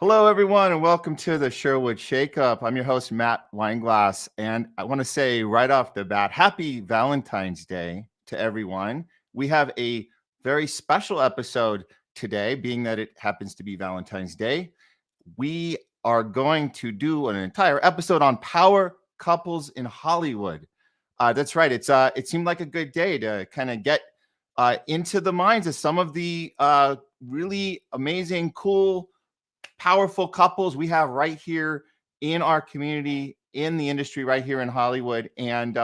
Hello, everyone, and welcome to the Sherwood Shakeup. I'm your host, Matt Weinglass, and I want to say right off the bat, happy Valentine's Day to everyone. We have a very special episode today, being that it happens to be Valentine's Day. We are going to do an entire episode on power couples in Hollywood. That's right. It seemed like a good day to kind of get into the minds of some of the really amazing, cool, powerful couples we have right here in our community, in the industry, right here in Hollywood. And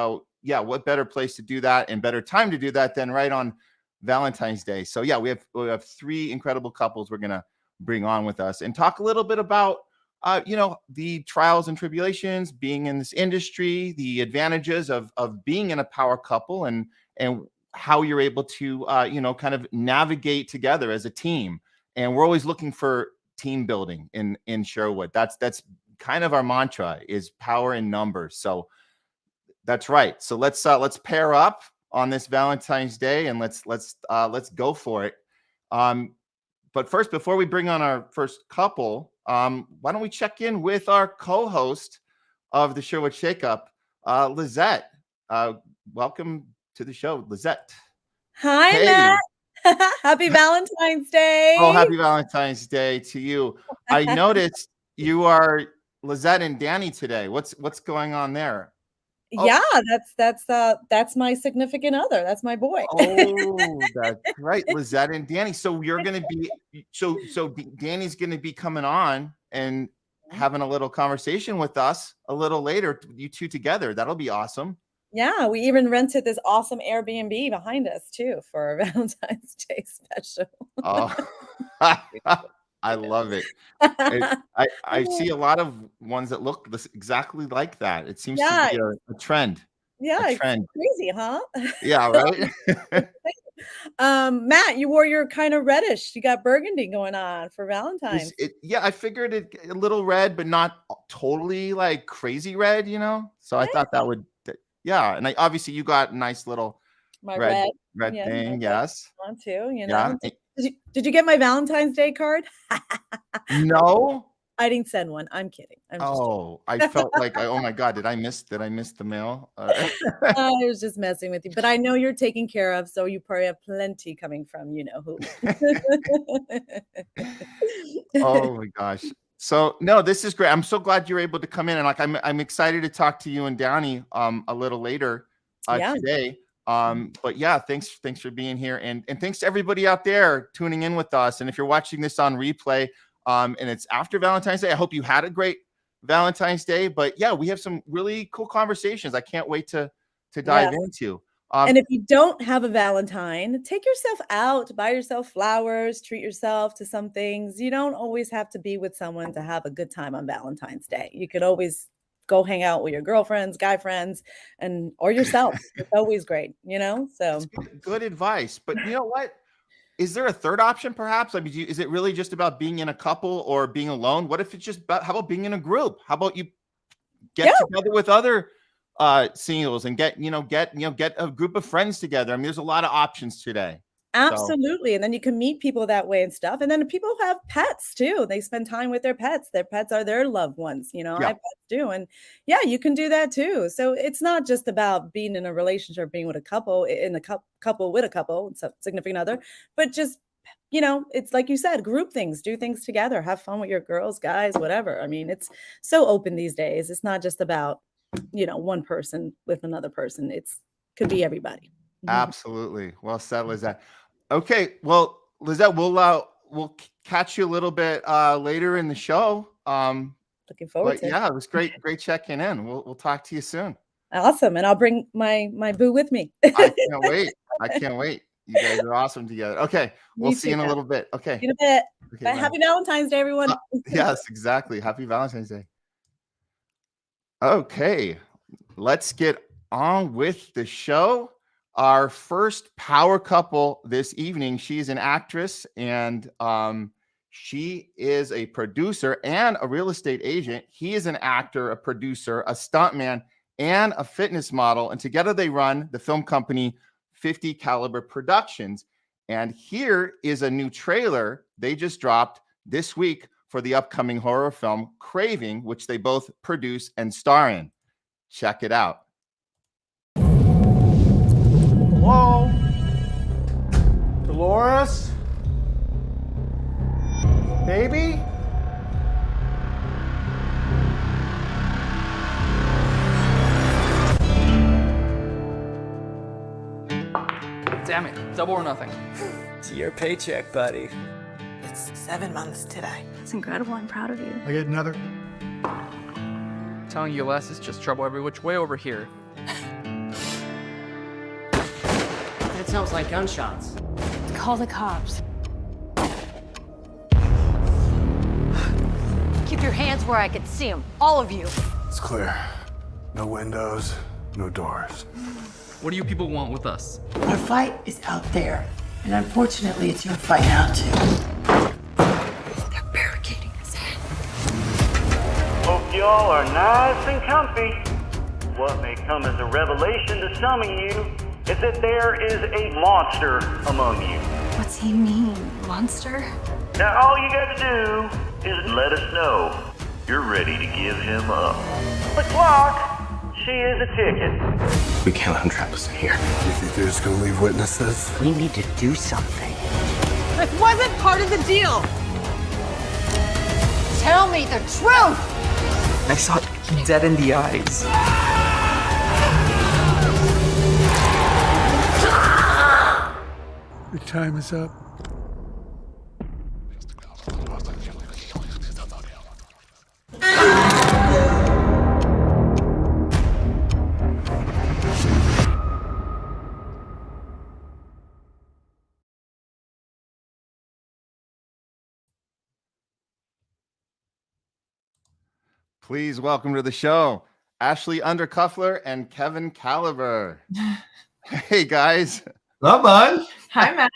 what better place to do that and better time to do that than right on Valentine's Day. So yeah, we have three incredible couples we're gonna bring on with us and talk a little bit about the trials and tribulations being in this industry, the advantages of being in a power couple, and how you're able to kind of navigate together as a team. And we're always looking for team building in Sherwood. That's kind of our mantra, is power in numbers. So that's right. So let's pair up on this Valentine's Day and let's go for it. But first, before we bring on our first couple, why don't we check in with our co-host of the Sherwood Shakeup, Lizette. Welcome to the show, Lizette. Hi, hey. Matt. Happy Valentine's Day. Oh, happy Valentine's Day to you. I noticed you are Lizette and Danny today. What's going on there? Yeah, that's my significant other. That's my boy. Oh, that's right. Lizette and Danny. So you're going to be, so Danny's going to be coming on and having a little conversation with us a little later, you two together. That'll be awesome. Yeah, we even rented this awesome Airbnb behind us too for our Valentine's Day special. Oh, I love it. I see a lot of ones that look exactly like that. It seems to be a trend. Yeah, it's crazy, huh? Yeah, right. Matt, you wore your kind of reddish. You got burgundy going on for Valentine's. Yeah, I figured it a little red, but not totally like crazy red, So I thought that would. Yeah, and obviously you got a nice little red thing. Yes, on too. Yeah. Did you get my Valentine's Day card? No, I didn't send one. I'm kidding. I felt like, oh my God, did I miss the mail? I was just messing with you, but I know you're taken care of, so you probably have plenty coming from you know who. Oh my gosh. So no, this is great. I'm so glad you're able to come in, and I'm excited to talk to you and Downey a little later today. But yeah, thanks for being here, and thanks to everybody out there tuning in with us. And if you're watching this on replay, and it's after Valentine's Day, I hope you had a great Valentine's Day. But yeah, we have some really cool conversations I can't wait to dive into. And if you don't have a Valentine, take yourself out, buy yourself flowers, treat yourself to some things. You don't always have to be with someone to have a good time on Valentine's Day. You could always go hang out with your girlfriends, guy friends, or yourself. It's always great, So good advice. But you know what? Is there a third option, perhaps? I mean, is it really just about being in a couple or being alone? What if it's just about, how about being in a group? How about you get together with other singles and get a group of friends together? I mean, there's a lot of options today. Absolutely. And then you can meet people that way and stuff. And then people have pets too. They spend time with their pets. Their pets are their loved ones, I have pets too. And yeah, you can do that too. So it's not just about being in a relationship, being with a couple, in a couple with a couple, significant other, but just, it's like you said, group things, do things together, have fun with your girls, guys, whatever. I mean, it's so open these days. It's not just about, one person with another person. Could be everybody. Absolutely. Well said, Lizette. Okay, well, Lizette, we'll catch you a little bit later in the show. Looking forward to it. Yeah, it was great checking in. We'll talk to you soon. Awesome, and I'll bring my boo with me. I can't wait. You guys are awesome together. Okay, we'll see you in a little bit. Okay. In a bit. Okay, happy Valentine's Day, everyone. Yes, exactly. Happy Valentine's Day. Okay, let's get on with the show. Our first power couple this evening. She's an actress, and she is a producer and a real estate agent. He is an actor, a producer, a stuntman, and a fitness model. And together they run the film company 50 Caliber Productions. And here is a new trailer they just dropped this week for the upcoming horror film Craving, which they both produce and star in. Check it out. Hello? Dolores? Baby? Damn it, double or nothing. It's your paycheck, buddy. It's 7 months today. It's incredible. I'm proud of you. I get another? Telling you less is just trouble every which way over here. That sounds like gunshots. Call the cops. Keep your hands where I can see them, all of you. It's clear. No windows, no doors. What do you people want with us? Our fight is out there, and unfortunately, it's your fight now, too. They're barricading us in. Hope y'all are nice and comfy. What may come as a revelation to some of you is that there is a monster among you. What's he mean? Monster? Now all you gotta do is let us know you're ready to give him up. The clock, she is a ticket. We can't let him trap us in here. You think they're just gonna leave witnesses? We need to do something. This wasn't part of the deal. Tell me the truth. I saw it dead in the eyes. Your time is up. Please welcome to the show, Ashley Undercuffler and Kevin Caliber. Hey, guys. Up, bud. Hi, Matt.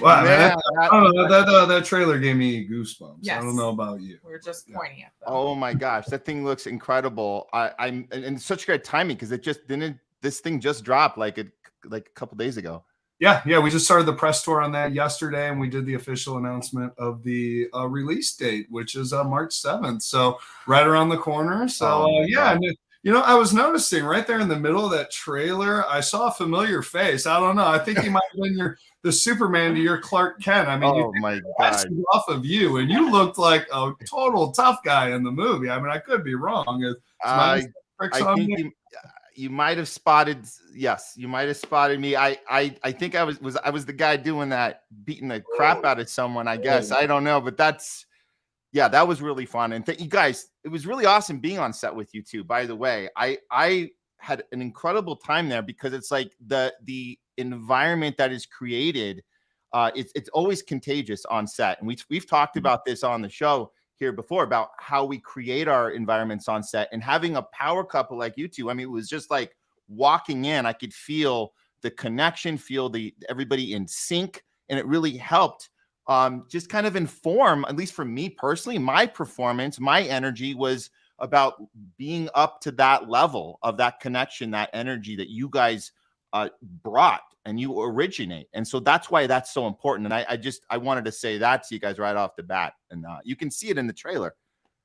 Wow, Man, I don't know. That trailer gave me goosebumps. Yes. I don't know about you. We're just pointing at them. Oh my gosh, that thing looks incredible. I'm and such great timing because it just didn't. This thing just dropped like a couple days ago. Yeah. We just started the press tour on that yesterday, and we did the official announcement of the release date, which is March 7th. So right around the corner. So yeah. And I was noticing right there in the middle of that trailer, I saw a familiar face. I don't know. I think he might have been the Superman to your Clark Kent. I mean, oh my God, off of you, and you looked like a total tough guy in the movie. I mean, I could be wrong. I think you might have spotted. Yes, you might have spotted me. I think I was the guy doing that, beating the crap out of someone. I guess I don't know, but that was really fun. And you guys, it was really awesome being on set with you too. By the way, I had an incredible time there because it's like the environment that is created. It's always contagious on set, and we've talked about this on the show here before about how we create our environments on set, and having a power couple like you two. I mean, it was just like walking in. I could feel the connection, feel everybody in sync, and it really helped. Just kind of inform, at least for me personally, my performance, my energy was about being up to that level of that connection, that energy that you guys brought and you originate. And so that's why that's so important. And I wanted to say that to you guys right off the bat. And you can see it in the trailer.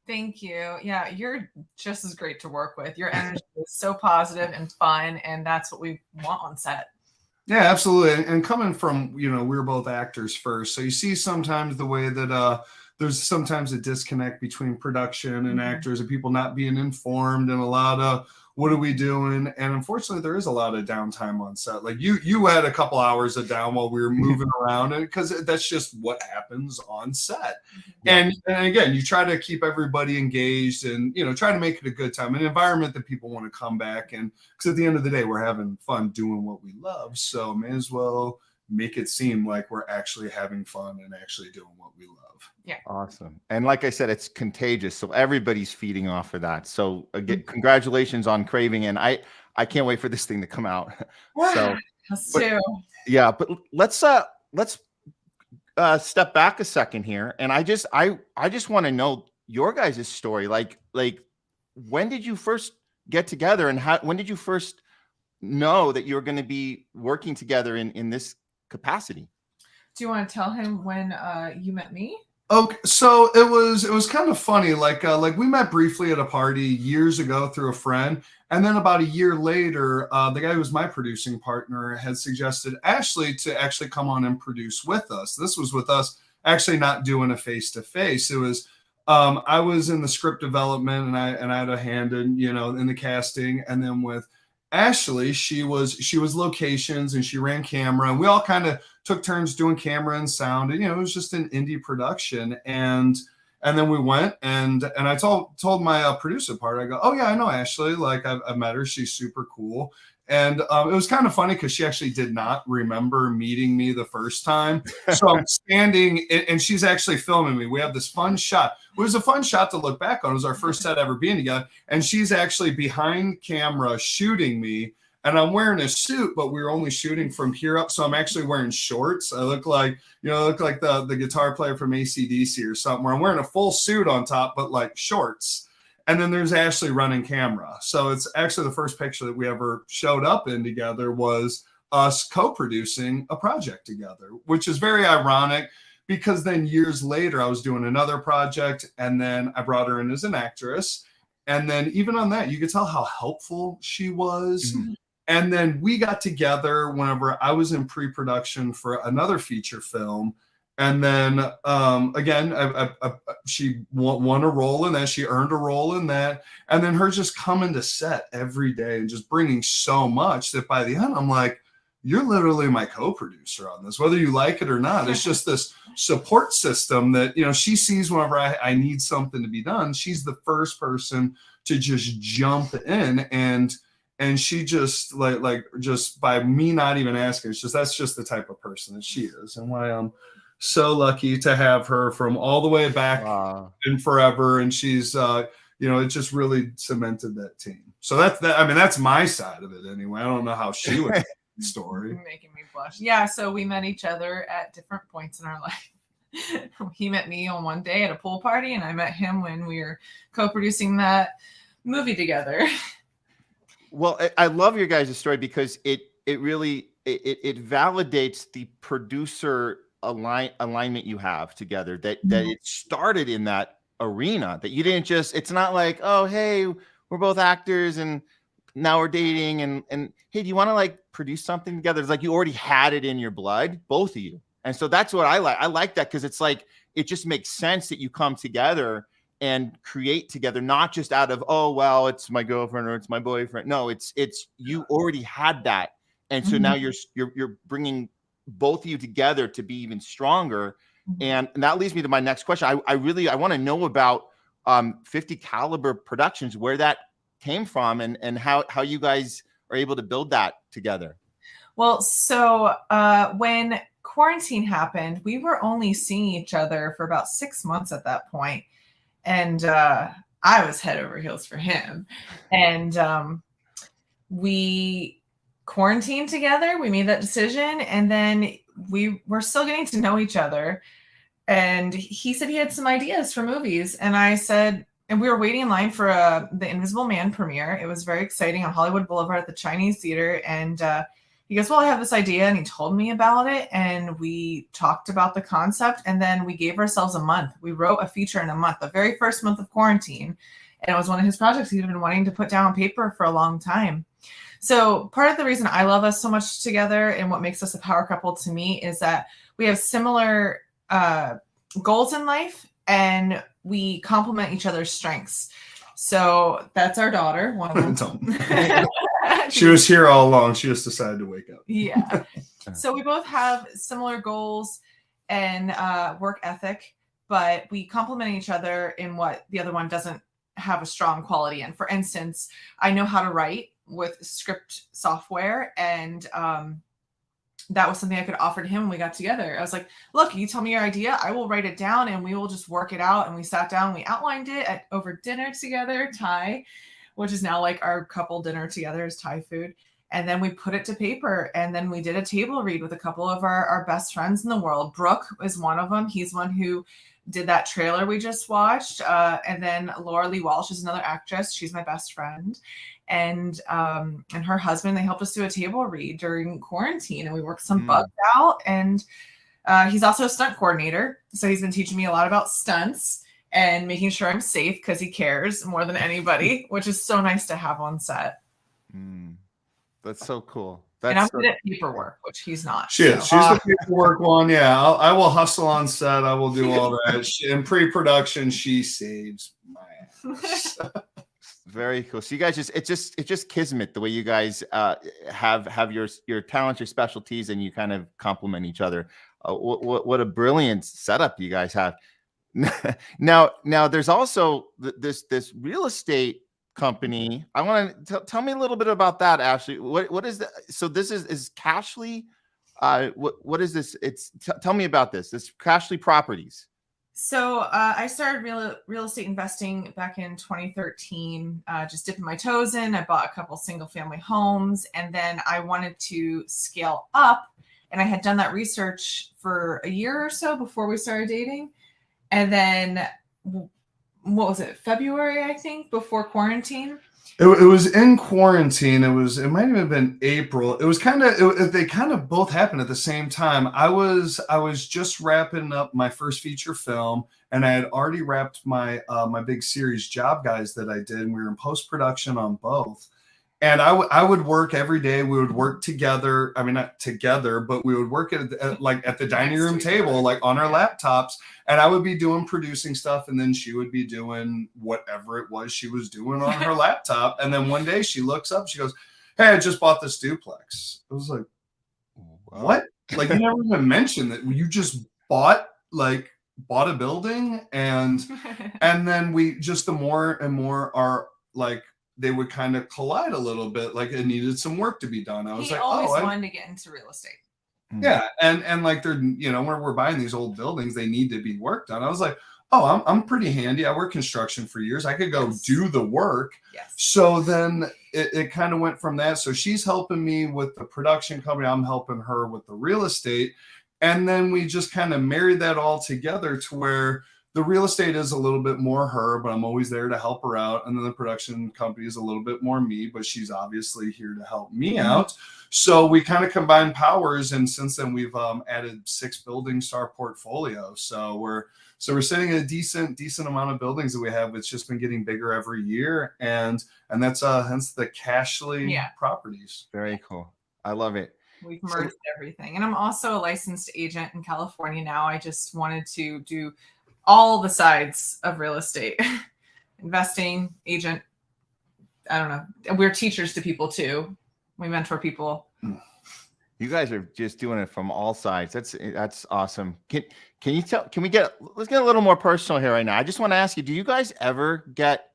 Thank you. Yeah, you're just as great to work with. Your energy is so positive and fun, and that's what we want on set. Yeah, absolutely. And coming from, we're both actors first. So you see sometimes the way that there's sometimes a disconnect between production and actors, and people not being informed, and a lot of what are we doing? And unfortunately, there is a lot of downtime on set. Like you had a couple hours of down while we were moving around, and because that's just what happens on set. And again, you try to keep everybody engaged, and try to make it a good time, an environment that people want to come back. And because at the end of the day, we're having fun doing what we love, so may as well make it seem like we're actually having fun and actually doing what we love. Yeah. Awesome. And like I said, it's contagious. So everybody's feeding off of that. So again, congratulations on Craving. And I can't wait for this thing to come out. So us too. Yeah, but let's step back a second here. And I just want to know your guys' story. Like when did you first get together, and when did you first know that you were going to be working together in this capacity? Do you want to tell him when you met me? Okay, so it was kind of funny. Like we met briefly at a party years ago through a friend, and then about a year later, the guy who was my producing partner had suggested Ashley to actually come on and produce with us. This was with us actually not doing a face-to-face. It was I was in the script development, and I had a hand in in the casting, and then with Ashley, she was locations and she ran camera, and we all kind of took turns doing camera and sound, and it was just an indie production. And then we went and I told my producer part. I go, oh yeah, I know Ashley, like I've met her, she's super cool. And it was kind of funny because she actually did not remember meeting me the first time. So I'm standing and she's actually filming me. We have this fun shot. It was a fun shot to look back on. It was our first set ever being together. And she's actually behind camera shooting me. And I'm wearing a suit, but we were only shooting from here up. So I'm actually wearing shorts. I look like, the guitar player from AC/DC or something, where I'm wearing a full suit on top, but like shorts. And then there's Ashley running camera. So it's actually the first picture that we ever showed up in together was us co-producing a project together, which is very ironic because then years later I was doing another project and then I brought her in as an actress. And then even on that, you could tell how helpful she was. Mm-hmm. And then we got together whenever I was in pre-production for another feature film. And then again, she won a role in that. She earned a role in that. And then her just coming to set every day and just bringing so much that by the end, I'm like, you're literally my co-producer on this, whether you like it or not. It's just this support system that, she sees whenever I need something to be done. She's the first person to just jump in and she just like just by me not even asking, that's just the type of person that she is, and why I'm so lucky to have her from all the way back and forever. And she's it just really cemented that team. So that's my side of it anyway. I don't know how she would story. You're making me blush. Yeah, so we met each other at different points in our life. He met me on one day at a pool party, and I met him when we were co-producing that movie together. Well, I love your guys' story because it really validates the producer alignment you have together, that it started in that arena, that you didn't just, it's not like, oh, hey, we're both actors and now we're dating and hey, do you want to like produce something together? It's like you already had it in your blood, both of you. And so that's what I like. I like that because it's like, it just makes sense that you come together and create together, not just out of, oh, well, it's my girlfriend or it's my boyfriend. No, it's you already had that. And so now you're bringing both of you together to be even stronger. And that leads me to my next question. I want to know about 50 Caliber Productions, where that came from and how you guys are able to build that together. Well, so when quarantine happened, we were only seeing each other for about 6 months at that point. And I was head over heels for him. And we quarantined together. We made that decision. And then we were still getting to know each other. And he said he had some ideas for movies. And I said, and we were waiting in line for the Invisible Man premiere. It was very exciting on Hollywood Boulevard at the Chinese Theater. And he goes, well, I have this idea. And he told me about it. And we talked about the concept. And then we gave ourselves a month. We wrote a feature in a month, the very first month of quarantine. And it was one of his projects he'd been wanting to put down on paper for a long time. So part of the reason I love us so much together and what makes us a power couple to me is that we have similar goals in life and we complement each other's strengths. So that's our daughter, one of them. She was here all along. She just decided to wake up. Yeah. So we both have similar goals and work ethic, but we complement each other in what the other one doesn't have a strong quality in. For instance, I know how to write with script software, and that was something I could offer to him when we got together. I was like, look, you tell me your idea, I will write it down and we will just work it out. And we sat down, we outlined it over dinner together, Thai, which is now like our couple dinner together is Thai food. And then we put it to paper, and then we did a table read with a couple of our best friends in the world. Brooke is one of them. He's one who did that trailer we just watched. And then Laura Lee Walsh is another actress. She's my best friend. And her husband, they helped us do a table read during quarantine, and we worked some bugs out. And He's also a stunt coordinator. So he's been teaching me a lot about stunts and making sure I'm safe because he cares more than anybody, which is so nice to have on set. That's so cool. And I'm good at paperwork, which he's not. She's the paperwork one. Yeah, I will hustle on set. I will do all that. In pre-production, she saves my ass. Very cool. So you guys it's just kismet the way you guys have your talents, your specialties, and you kind of complement each other. What a brilliant setup you guys have. Now there's also this real estate company. I want to tell me a little bit about that, Ashley. What is that? So this is Cashly. What is this? Tell me about this Cashly Properties. So I started real estate investing back in 2013, just dipping my toes in. I bought a couple single family homes, and then I wanted to scale up, and I had done that research for a year or so before we started dating. And then what was it, February, I think, before quarantine? It was in quarantine. It might have been April. It was they kind of both happened at the same time. I was just wrapping up my first feature film, and I had already wrapped my my big series Job Guys that I did, and we were in post-production on both. And I would work every day. We would work together. I mean, not together, but we would work at the dining room table, like on our laptops. And I would be producing stuff, and then she would be doing whatever it was she was doing on her laptop. And then one day she looks up, she goes, "Hey, I just bought this duplex." I was like, "What? Like, you never even mentioned that you just bought a building?" And then we just, the more and more are like, they would kind of collide a little bit, like it needed some work to be done. I was like, always wanted to get into real estate. Yeah, and like they're, you know, when we're buying these old buildings, they need to be worked on. I was like, oh, I'm pretty handy. I worked construction for years. I could go do the work. Yes. So then it kind of went from that. So she's helping me with the production company. I'm helping her with the real estate. And then we just kind of married that all together to where the real estate is a little bit more her, but I'm always there to help her out. And then the production company is a little bit more me, but she's obviously here to help me out. So we kind of combine powers. And since then we've added 6 buildings to our portfolio. So we're sitting at a decent amount of buildings that we have. It's just been getting bigger every year. And that's hence the Cashly Properties. Very cool. I love it. We've merged everything. And I'm also a licensed agent in California now. I just wanted to do all the sides of real estate. Investing, agent, I don't know. We're teachers to people too. We mentor people. You guys are just doing it from all sides. That's awesome. Let's get a little more personal here right now. I just want to ask you, do you guys ever get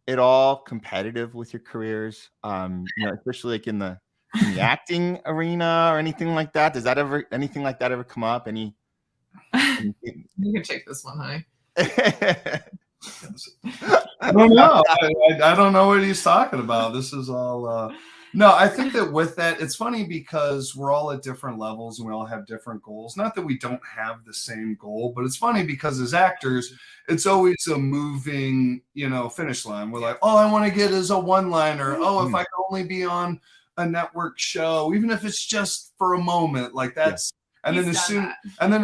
it all competitive with your careers? You know, especially like in the acting arena or anything like that? Does anything like that ever come up? You can take this one, honey. I don't know. I don't know what he's talking about. This is all no, I think that with that, it's funny because we're all at different levels and we all have different goals. Not that we don't have the same goal, but it's funny because as actors, it's always a moving, you know, finish line. We're like, oh, I want to get as a one-liner. Oh, if I could only be on a network show, even if it's just for a moment, like that's. And then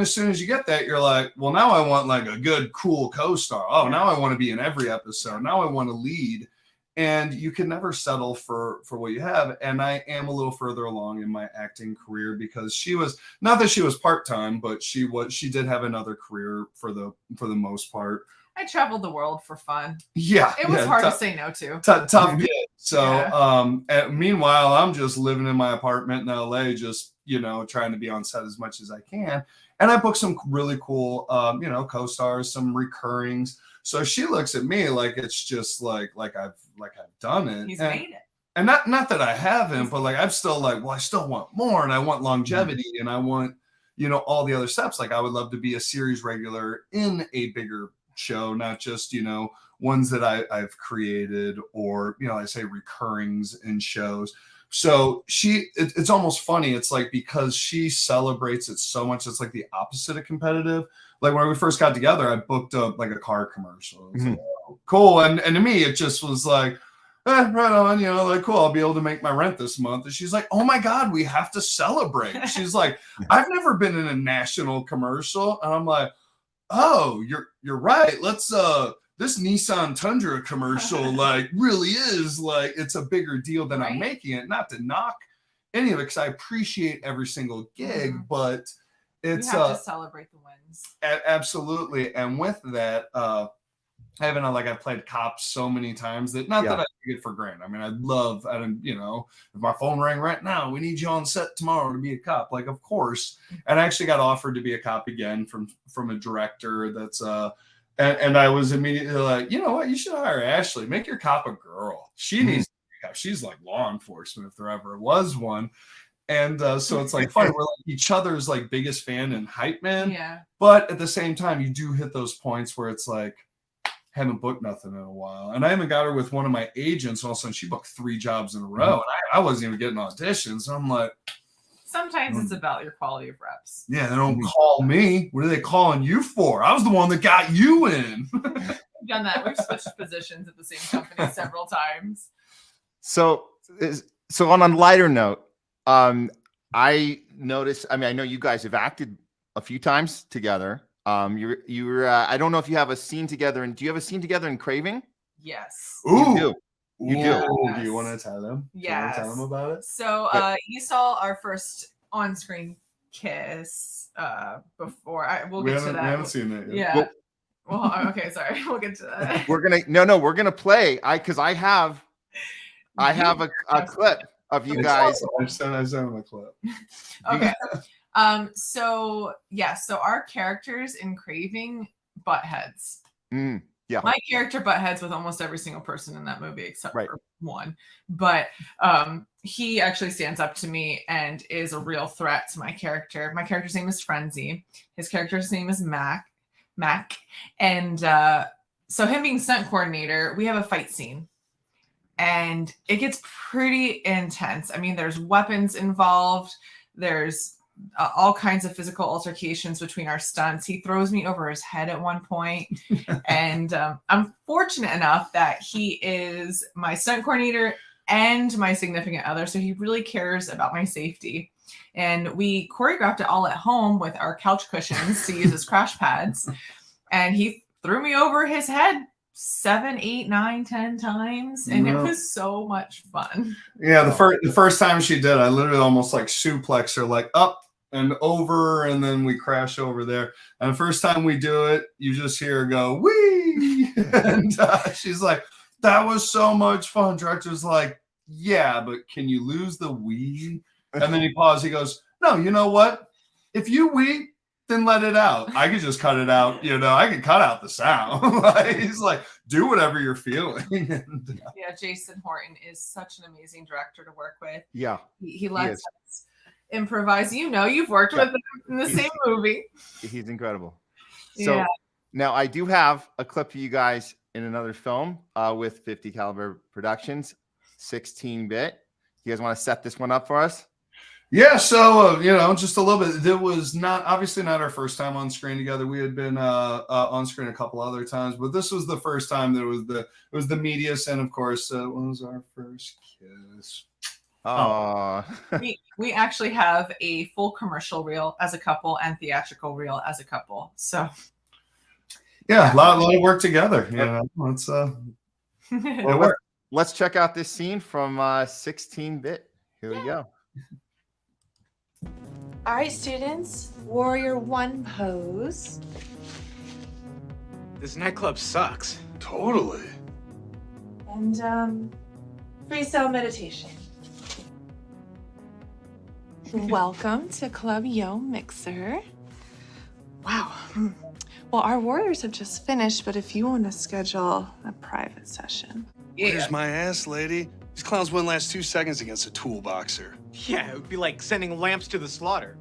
as soon as you get that, you're like, well, now I want like a good, cool co-star. Oh, now I want to be in every episode. Now I want to lead. And you can never settle for what you have. And I am a little further along in my acting career because she was, not that she was part-time, but she did have another career for the most part. I traveled the world for fun. Yeah. It was hard to say no to. Tough kid. So meanwhile, I'm just living in my apartment in LA, just, you know, trying to be on set as much as I can. And I booked some really cool, you know, co-stars, some recurrings. So she looks at me like it's just like I've done it. He's made it. And not that I haven't, but like I'm still like, well, I still want more, and I want longevity, and I want, you know, all the other steps. Like I would love to be a series regular in a bigger show, not just, you know, ones that I've created, or, you know, I say recurrings in shows. So it's almost funny. It's like, because she celebrates it so much, it's like the opposite of competitive. Like when we first got together, I booked a car commercial. Like, oh, cool. And to me, it just was like, right on, you know, like, cool, I'll be able to make my rent this month. And she's like, oh my God, we have to celebrate. She's like, I've never been in a national commercial. And I'm like, oh, you're right. Let's this Nissan Tundra commercial like really is like, it's a bigger deal than I'm making it. Not to knock any of it, because I appreciate every single gig, but it's you have to celebrate the wins. Absolutely. And with that, I've played cops so many times that that I take it for granted. I mean, you know, if my phone rang right now, we need you on set tomorrow to be a cop. Like, of course. And I actually got offered to be a cop again from a director that's and I was immediately like, you know what, you should hire Ashley. Make your cop a girl. She needs to be a cop. She's like law enforcement if there ever was one. And so it's like funny. We're like each other's like biggest fan and hype man. Yeah. But at the same time, you do hit those points where it's like, haven't booked nothing in a while. And I even got her with one of my agents. And all of a sudden she booked 3 jobs in a row. And I wasn't even getting auditions. And I'm like, sometimes it's about your quality of reps. Yeah, they don't call me. What are they calling you for? I was the one that got you in. We've done that. We've switched positions at the same company several times. So on a lighter note, I noticed, I mean, I know you guys have acted a few times together. You were I don't know if you have a scene together, and do you have a scene together in Craving? Yes. Ooh. You do. Yes. Do you want to tell them? Yes. Tell them about it? So you saw our first on-screen kiss before. We'll get to that. We haven't seen that yet. Yeah. Well, okay, sorry. We'll get to that. We're gonna play. Because I have a clip of you guys. I sent him a clip. Okay. So our characters in Craving butt heads. Yeah. My character butt heads with almost every single person in that movie except for one. But he actually stands up to me and is a real threat to my character. My character's name is Frenzy. His character's name is Mac. And so him being stunt coordinator, we have a fight scene. And it gets pretty intense. I mean, there's weapons involved. There's all kinds of physical altercations between our stunts. He throws me over his head at one point. And I'm fortunate enough that he is my stunt coordinator and my significant other. So he really cares about my safety. And we choreographed it all at home with our couch cushions to use as crash pads. And he threw me over his head 7, 8, 9, 10 times, and it was so much fun. Yeah, the first time she did, I literally almost like suplex her, like up and over, and then we crash over there. And the first time we do it, you just hear her go wee, and she's like, "That was so much fun." Director's like, "Yeah, but can you lose the wee?" And then he paused. He goes, "No, you know what? If you wee, then let it out. I could just cut it out. You know, I can cut out the sound." Like, he's like, do whatever you're feeling. Yeah, Jason Horton is such an amazing director to work with. Yeah. He lets us improvise. You know, you've worked with him in the same movie. He's incredible. So now I do have a clip for you guys in another film with 50 Caliber Productions, 16-bit. You guys want to set this one up for us? Yeah, so you know, just a little bit. It was obviously not our first time on screen together. We had been on screen a couple other times, but this was the first time that it was the meatiest, and of course, it was our first kiss. We actually have a full commercial reel as a couple and theatrical reel as a couple. So yeah, a lot of work together. You know, let's check out this scene from 16-bit. Here we go. All right, students, Warrior 1 pose. This nightclub sucks. Totally. And freestyle meditation. Welcome to Club Yo Mixer. Wow. Well, our warriors have just finished, but if you want to schedule a private session. Where's my ass, lady? These clowns wouldn't last 2 seconds against a tool boxer. Yeah, it would be like sending lambs to the slaughter.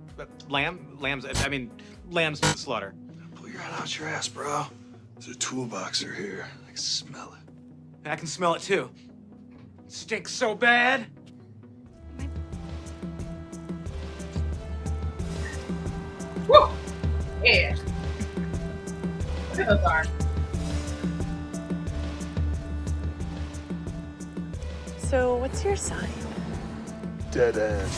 Lambs to the slaughter. Pull your head out your ass, bro. There's a tool boxer here. I can smell it. I can smell it too. It stinks so bad. Woo! Yeah. Look at those arms. So what's your sign? Dead end.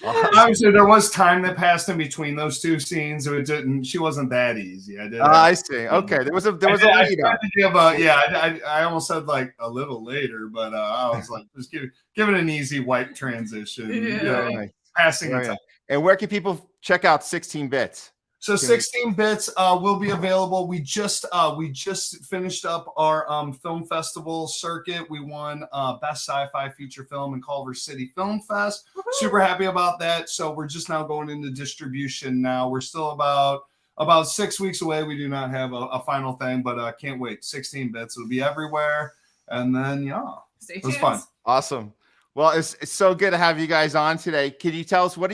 Obviously, there was time that passed in between those two scenes, so it didn't. She wasn't that easy. I did. I see. Okay, there was a lead up. I almost said like a little later, but I was like, just give it an easy white transition. Passing the time. And where can people check out 16 Bits? So 16 Bits will be available. We just finished up our film festival circuit. We won Best Sci-Fi Feature Film in Culver City Film Fest. Super happy about that. So we're just now going into distribution now. We're still about 6 weeks away. We do not have a final thing, but can't wait. 16 Bits will be everywhere. And then it was fun. Awesome. Well, it's so good to have you guys on today. Can you tell us what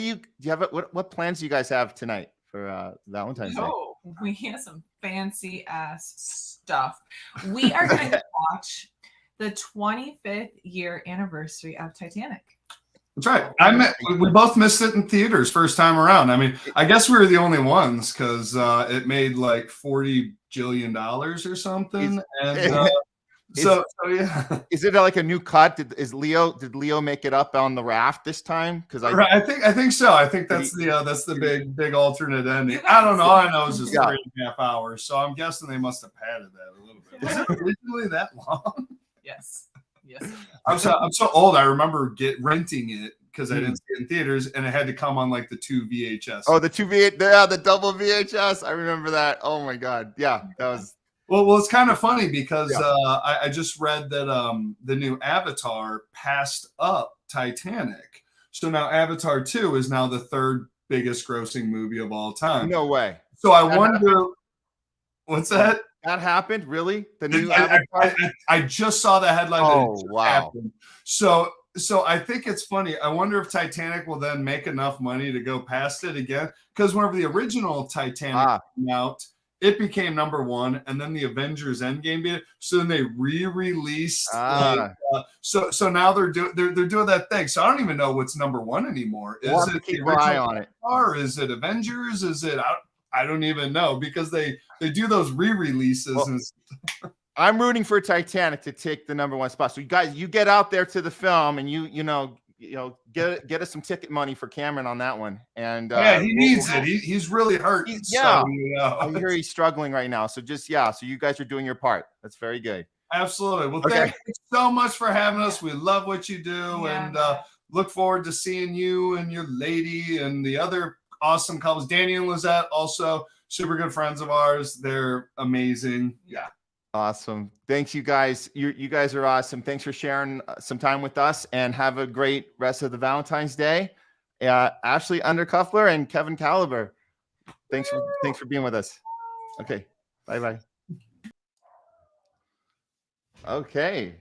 plans do you guys have tonight for Valentine's Day? Oh, we have some fancy ass stuff. We are going to watch the 25th year anniversary of Titanic. That's right. We both missed it in theaters first time around. I mean, I guess we were the only ones because it made like $40 billion or something. So yeah. Is it like a new cut? Did Leo make it up on the raft this time? Because I think so. I think that's the big alternate ending. I don't know. All I know is it's 3.5 hours. So I'm guessing they must have padded that a little bit. Was it originally that long? Yes. I'm so old. I remember renting it because I didn't see it in theaters, and it had to come on like the 2 VHS. Oh, the 2 VHS, yeah, the double VHS. I remember that. Oh my God, yeah, that was. Well, it's kind of funny because I just read that the new Avatar passed up Titanic. So now Avatar 2 is now the third biggest grossing movie of all time. No way. So I wonder, what's that? That happened? Really? The new Avatar? I just saw the headline. Oh, wow. Happened. So I think it's funny. I wonder if Titanic will then make enough money to go past it again. Because whenever the original Titanic came out, it became #1, and then the Avengers Endgame beat it. So then they re-released. So now they're doing that thing. So I don't even know what's #1 anymore. Is it keep an eye on it, or is it Avengers? Is it? I don't even know because they do those re-releases. Well, I'm rooting for Titanic to take the #1 spot. So you guys, you get out there to the film and you get us some ticket money for Cameron on that one. And he needs it. He's really hurt. I hear he's struggling right now. So so you guys are doing your part. That's very good. Absolutely. Well, thank you so much for having us. We love what you do, and look forward to seeing you and your lady and the other awesome couples. Danny and Lizette, also super good friends of ours. They're amazing. Yeah. Awesome. Thanks, you guys. You guys are awesome. Thanks for sharing some time with us, and have a great rest of the Valentine's Day. Ashley Undercuffler and Kevin Caliber. Thanks for being with us. Okay. Bye-bye. Okay.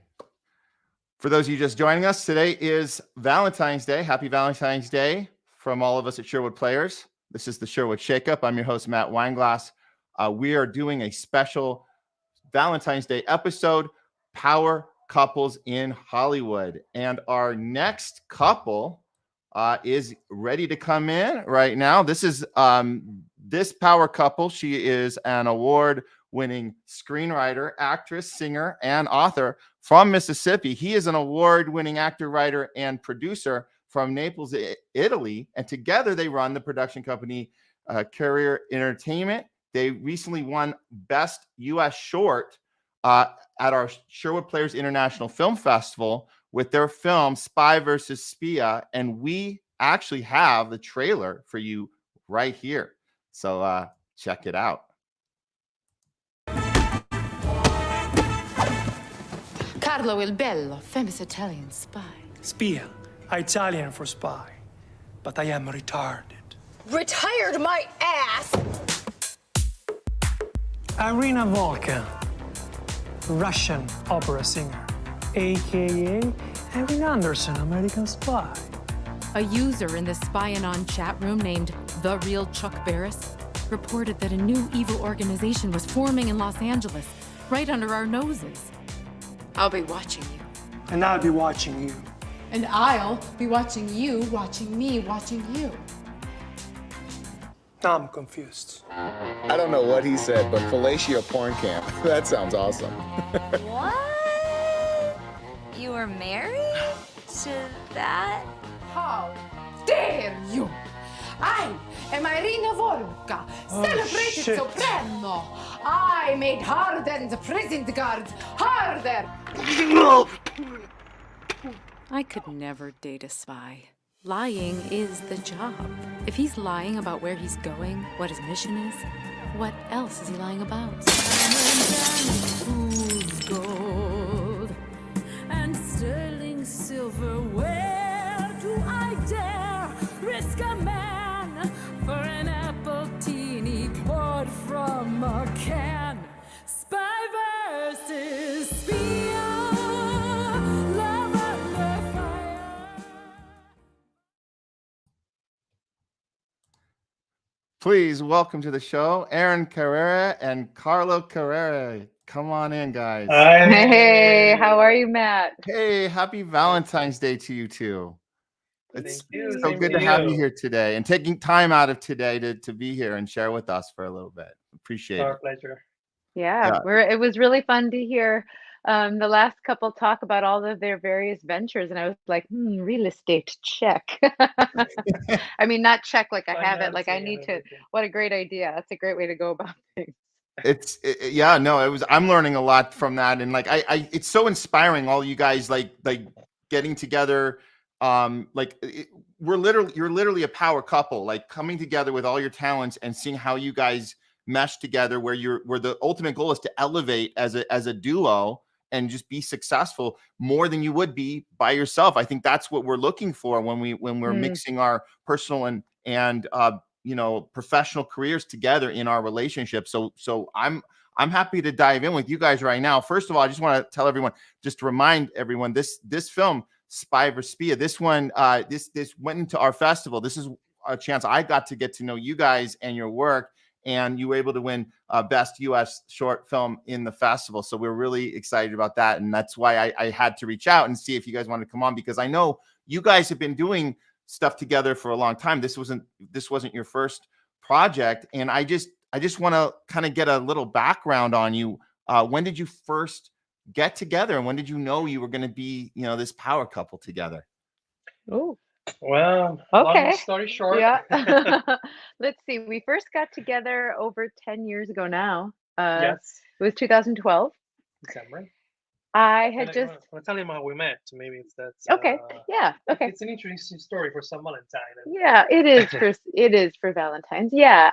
For those of you just joining us, today is Valentine's Day. Happy Valentine's Day from all of us at Sherwood Players. This is the Sherwood Shakeup. I'm your host, Matt Weinglass. We are doing a special Valentine's Day episode, Power Couples in Hollywood. And our next couple is ready to come in right now. This is this power couple. She is an award-winning screenwriter, actress, singer, and author from Mississippi. He is an award-winning actor, writer, and producer from Naples, Italy. And together they run the production company Carere Entertainment. They recently won Best U.S. Short at our Sherwood Players International Film Festival with their film Spy vs. Spia, and we actually have the trailer for you right here. So check it out. Carlo il Bello, famous Italian spy. Spia, Italian for spy, but I am retarded. Retired my ass! Irina Volkan, Russian opera singer, a.k.a. Erin Anderson, American Spy. A user in the Spy-Anon chat room named The Real Chuck Barris reported that a new evil organization was forming in Los Angeles, right under our noses. I'll be watching you. And I'll be watching you. And I'll be watching you, watching me, watching you. I'm confused. I don't know what he said, but fellatio porn camp. That sounds awesome. What? You were married to that? How dare you? I am Irina Volka, celebrated soprano. I made hardened prison guards harder. I could never date a spy. Lying is the job. If he's lying about where he's going, what his mission is, what else is he lying about? Fool's gold and sterling silver. Where do I dare risk a man for an apple teeny poured from a can? Spy versus spion, love under fire. Please welcome to the show, Erin Carere and Carlo Carere. Come on in, guys. Hey, how are you, Matt? Hey, happy Valentine's Day to you two. It's you. so Same good to to have you. you here today and taking time out of today to be here and share with us for a little bit. Appreciate Our it. pleasure. Yeah, Yeah. it was really fun to hear the last couple talk about all of their various ventures, and I was like, real estate, check. I mean, not check like I have it, like I need to. What a great idea! That's a great way to go about things. Yeah, no, it was. I'm learning a lot from that, and like it's so inspiring. All you guys like getting together. You're literally a power couple, like coming together with all your talents and seeing how you guys mesh together. Where the ultimate goal is to elevate as a duo and just be successful more than you would be by yourself. I think that's what we're looking for when we're mixing our personal and professional careers together in our relationship. So I'm happy to dive in with you guys right now. First of all, I just want to tell everyone, just to remind everyone, this film, Spy vs. Spia, this one, this went into our festival. This is a chance I got to get to know you guys and your work, and you were able to win Best U.S. Short Film in the festival. So we're really excited about that, and that's why I had to reach out and see if you guys wanted to come on, because I know you guys have been doing stuff together for a long time. This wasn't your first project, and I just want to kind of get a little background on you. When did you first get together, and when did you know you were going to be, this power couple together? Oh, Well, okay. long story short. Yeah. Let's see. We first got together over 10 years ago now. Yes. It was 2012. December. I had And just. I'll tell you how we met. Maybe that's Okay. Yeah. Okay. It's an interesting story for some Valentine. Yeah, it is for Valentine's. Yeah.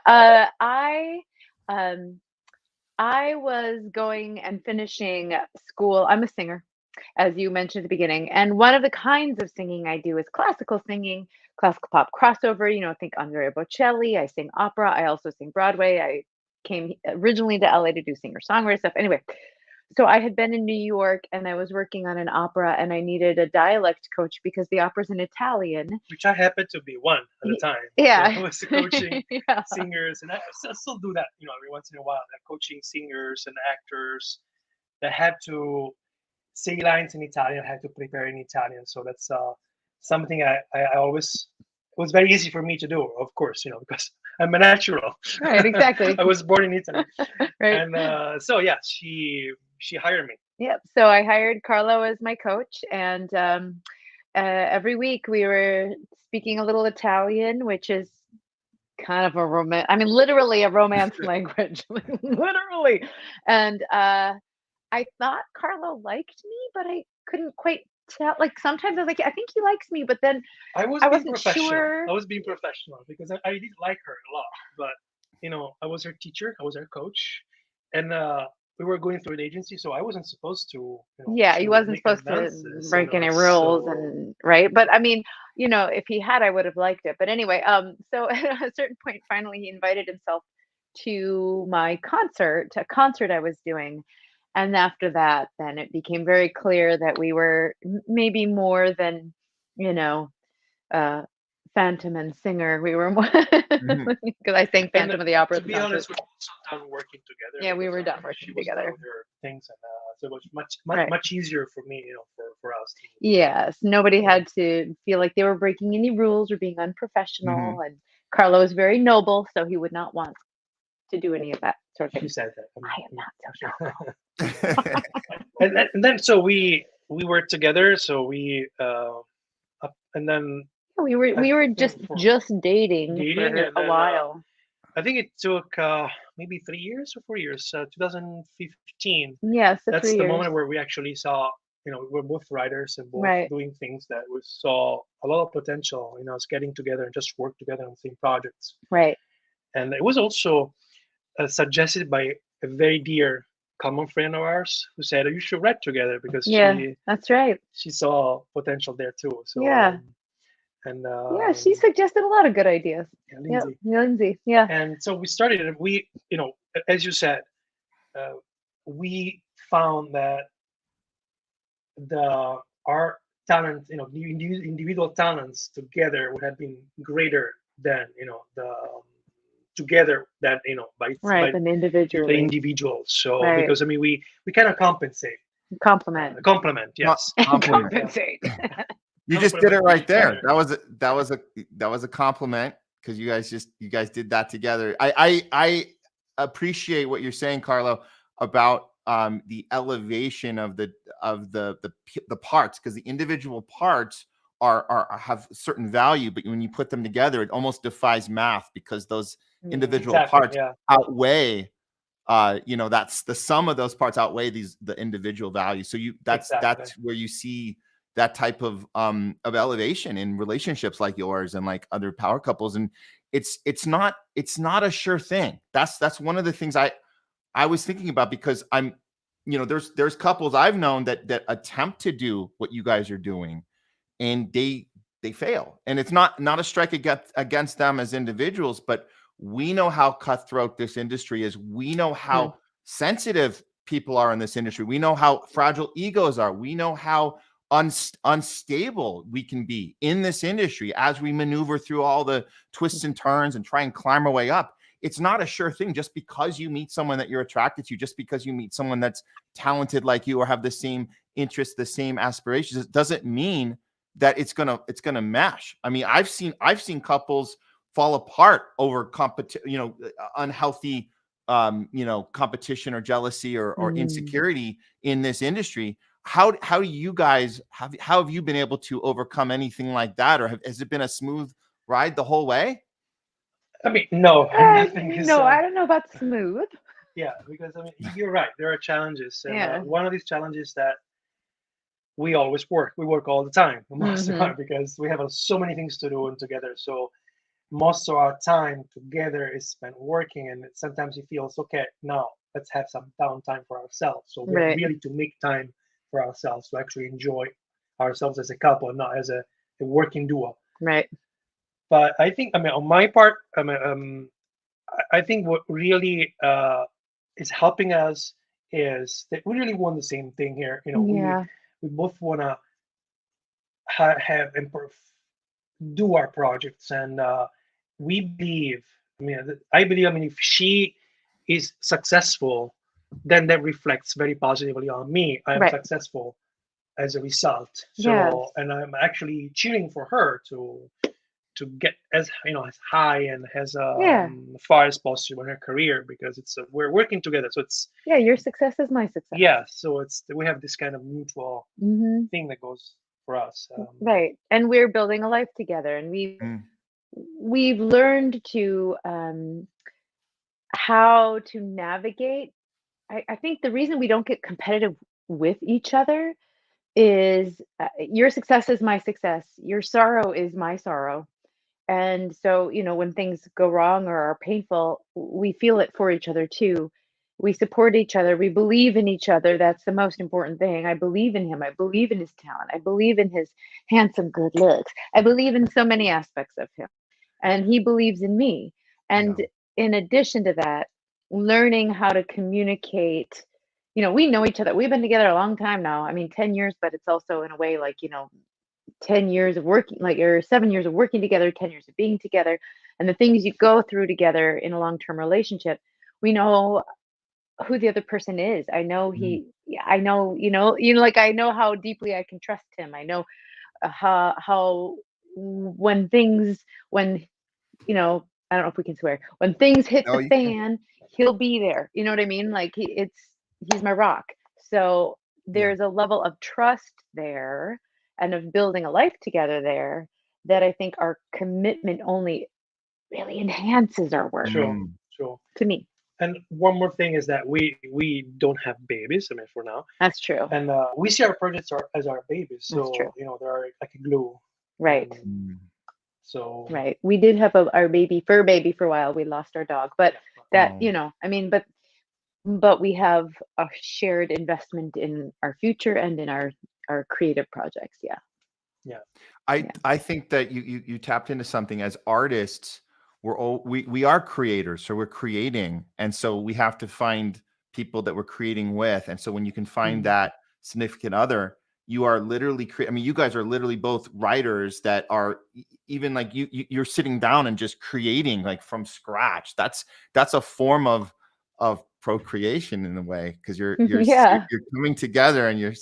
I was going and finishing school. I'm a singer, as you mentioned at the beginning. And one of the kinds of singing I do is classical singing, classical pop crossover. Think Andrea Bocelli. I sing opera. I also sing Broadway. I came originally to LA to do singer-songwriter stuff. Anyway, so I had been in New York and I was working on an opera, and I needed a dialect coach because the opera's in Italian. Which I happened to be one at the time. Yeah. So I was coaching Yeah. singers, and I still do that, every once in a while. I'm coaching singers and actors that had to say lines in Italian, had to prepare in Italian. So that's something I always, it was very easy for me to do, of course, because I'm a natural. Right, exactly. I was born in Italy. Right. And so, yeah, she hired me. Yep. So I hired Carlo as my coach, and every week we were speaking a little Italian, which is kind of literally a romance language, literally. And I thought Carlo liked me, but I couldn't quite tell. Like sometimes I was like, I think he likes me, but then I wasn't sure. I was being professional because I did like her a lot, but I was her teacher, I was her coach, and we were going through an agency, so I wasn't supposed to. Yeah, he wasn't supposed to break any rules, and right. But I mean, if he had, I would have liked it. But anyway, so at a certain point, finally, he invited himself to my concert, a concert I was doing. And after that, then it became very clear that we were maybe more than, Phantom and singer. We were more because I sang Phantom of the Opera. To be honest, we're also done working together. Yeah, we were done working together. Things, and so it was much easier for me, for us. Yes, nobody had to feel like they were breaking any rules or being unprofessional. And Carlo is very noble, so he would not want to do any of that sort of thing. She said that. I am not so noble. And then so we worked together. So we and then we were just dating for and a then, while. I think it took maybe 3 years or 4 years. 2015. Yeah, so that's 3 the years. moment where we actually saw, we're both writers and both Right. doing things that we saw a lot of potential in us getting together and just work together on the same projects. Right. And it was also suggested by a very dear common friend of ours who said, you should write together because that's right. she saw potential there too. So yeah. Yeah, she suggested a lot of good ideas. Yeah, Lindsay. Lindsay. Yeah. And so we started, and we, as you said, we found that our talent, the individual talents together would have been greater than, together that, by than individually. The individuals. So right. because we kind of compensate. Compliment, yes. Compensate. You just did it right there. That was a compliment because you guys did that together. I appreciate what you're saying, Carlo, about the elevation of the parts, because the individual parts have certain value, but when you put them together, it almost defies math because those individual parts outweigh. That's the sum of those parts outweigh the individual value. So that's where you see that type of elevation in relationships like yours and like other power couples. And it's not a sure thing. That's one of the things I was thinking about, because there's couples I've known that attempt to do what you guys are doing and they fail. And it's not a strike against them as individuals, but we know how cutthroat this industry is. We know how sensitive people are in this industry. We know how fragile egos are. We know how unstable we can be in this industry as we maneuver through all the twists and turns and try and climb our way up. It's not a sure thing. Just because you meet someone that you're attracted to, just because you meet someone that's talented like you or have the same interests, the same aspirations, it doesn't mean that it's gonna mesh. I mean, I've seen couples fall apart over unhealthy competition or jealousy or insecurity in this industry. How do you guys how have you been able to overcome anything like that, or has it been a smooth ride the whole way? I mean, no. I don't know about smooth. Yeah, because you're right. There are challenges, and one of these challenges that we always work. We work all the time, most of the time, because we have so many things to do and together. So most of our time together is spent working, and sometimes it feels okay. Now let's have some downtime for ourselves. So we have really to make time for ourselves to actually enjoy ourselves as a couple, and not as a working duo. Right. But I think, on my part, I think what really is helping us is that we really want the same thing here. We both want to have and do our projects, and we believe. I believe. If she is successful, then that reflects very positively on me. I am successful as a result. So, and I'm actually cheering for her to get as high and as far as possible in her career, because we're working together. So it's your success is my success. Yeah, so we have this kind of mutual thing that goes for us. Right, and we're building a life together, and we've learned to how to navigate. I think the reason we don't get competitive with each other is your success is my success. Your sorrow is my sorrow. And so, when things go wrong or are painful, we feel it for each other too. We support each other. We believe in each other. That's the most important thing. I believe in him. I believe in his talent. I believe in his handsome, good looks. I believe in so many aspects of him. And he believes in me. And in addition to that, learning how to communicate. We know each other. We've been together a long time now. 10 years, but it's also in a way like, 10 years of working, or 7 years of working together, 10 years of being together, and the things you go through together in a long-term relationship. We know who the other person is. I know I know, I know how deeply I can trust him. I know how when you know, I don't know if we can swear. When things hit No, the you can. fan, he'll be there. You know what I mean? Like he's my rock. So there's a level of trust there and of building a life together there that I think our commitment only really enhances our work Sure, sure. to me. And one more thing is that we don't have babies. I mean, for now. That's true. And we see our projects as our babies. So That's true. you know, they're like a glue. Right. So Right. We did have our fur baby for a while. We lost our dog, but that, you know, I mean, but we have a shared investment in our future and in our creative projects. Yeah. Yeah. I think that you tapped into something. As artists, we are creators, so we're creating, and so we have to find people that we're creating with. And so when you can find that significant other, you are literally I mean, you guys are literally both writers that are even like you're sitting down and just creating like from scratch. That's a form of procreation in a way, because you're coming together and you're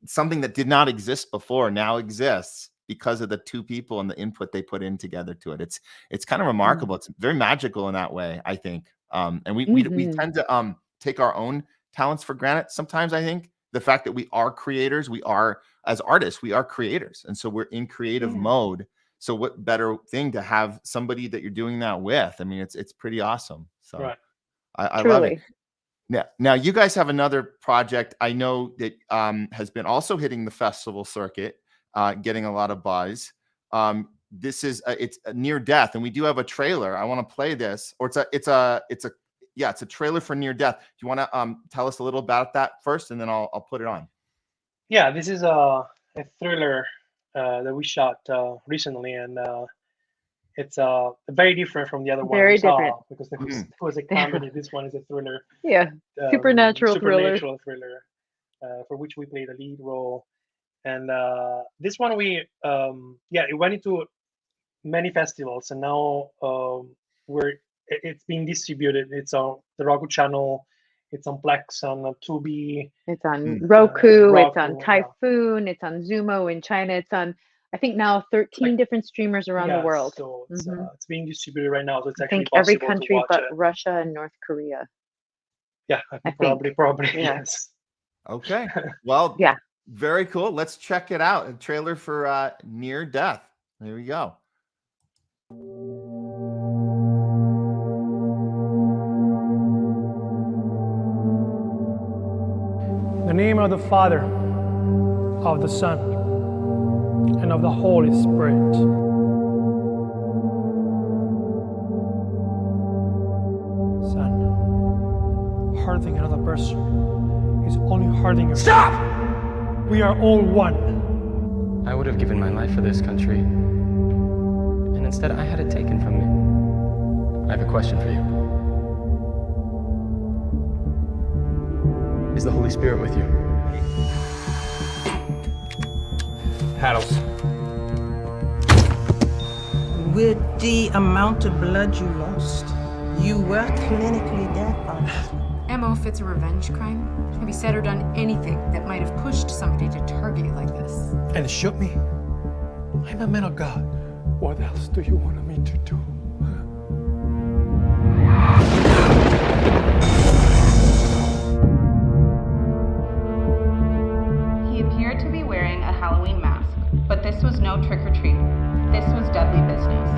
something that did not exist before now exists because of the two people and the input they put in together to it. It's kind of remarkable. It's very magical in that way, I think. And we tend to take our own talents for granted sometimes. I think the fact that we are creators, we are, as artists, we are creators, and so we're in creative mode. So what better thing to have somebody that you're doing that with? I mean, it's pretty awesome. So I love it. Now you guys have another project I know that has been also hitting the festival circuit, getting a lot of buzz. This is it's a Near Death, and we do have a trailer. I want to play this, or it's a trailer for Near Death. Do you want to tell us a little about that first, and then I'll put it on? Yeah, this is a thriller that we shot recently, and it's very different from the other one we saw, because there was a comedy. This one is a thriller. Yeah, supernatural thriller for which we played the lead role. And this one it went into many festivals, and now it's being distributed. It's on the Roku channel. It's on Plex, on Tubi. It's on Roku. It's on Typhoon. It's on Zumo in China. It's on, I think, now 13 different streamers around the world. So it's being distributed right now. So it's actually every possible country to watch but it. Russia and North Korea. Yeah, I think probably yes. Okay. Well, very cool. Let's check it out. A trailer for Near Death. Here we go. In the name of the Father, of the Son, and of the Holy Spirit. Son, hurting another person is only hurting yourself. Stop! We are all one. I would have given my life for this country, and instead I had it taken from me. I have a question for you. Is the Holy Spirit with you? Paddles. With the amount of blood you lost, you were clinically dead by now. MO fits a revenge crime. Have you said or done anything that might have pushed somebody to target you like this? And shoot me. I'm a man of God. What else do you want me to do? He appeared to be wearing a Halloween mask, but this was no trick-or-treat. This was deadly business.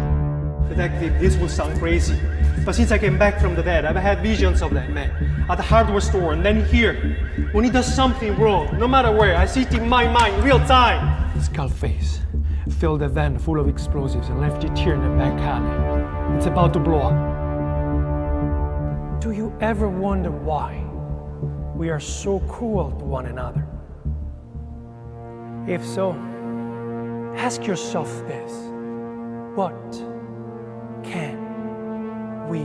Detective, this will sound crazy, but since I came back from the dead, I've had visions of that man at the hardware store and then here. When he does something wrong, no matter where, I see it in my mind, real time. Skull face filled a van full of explosives and left it here in the back alley. It's about to blow up. Do you ever wonder why we are so cruel to one another? If so, ask yourself this: what can we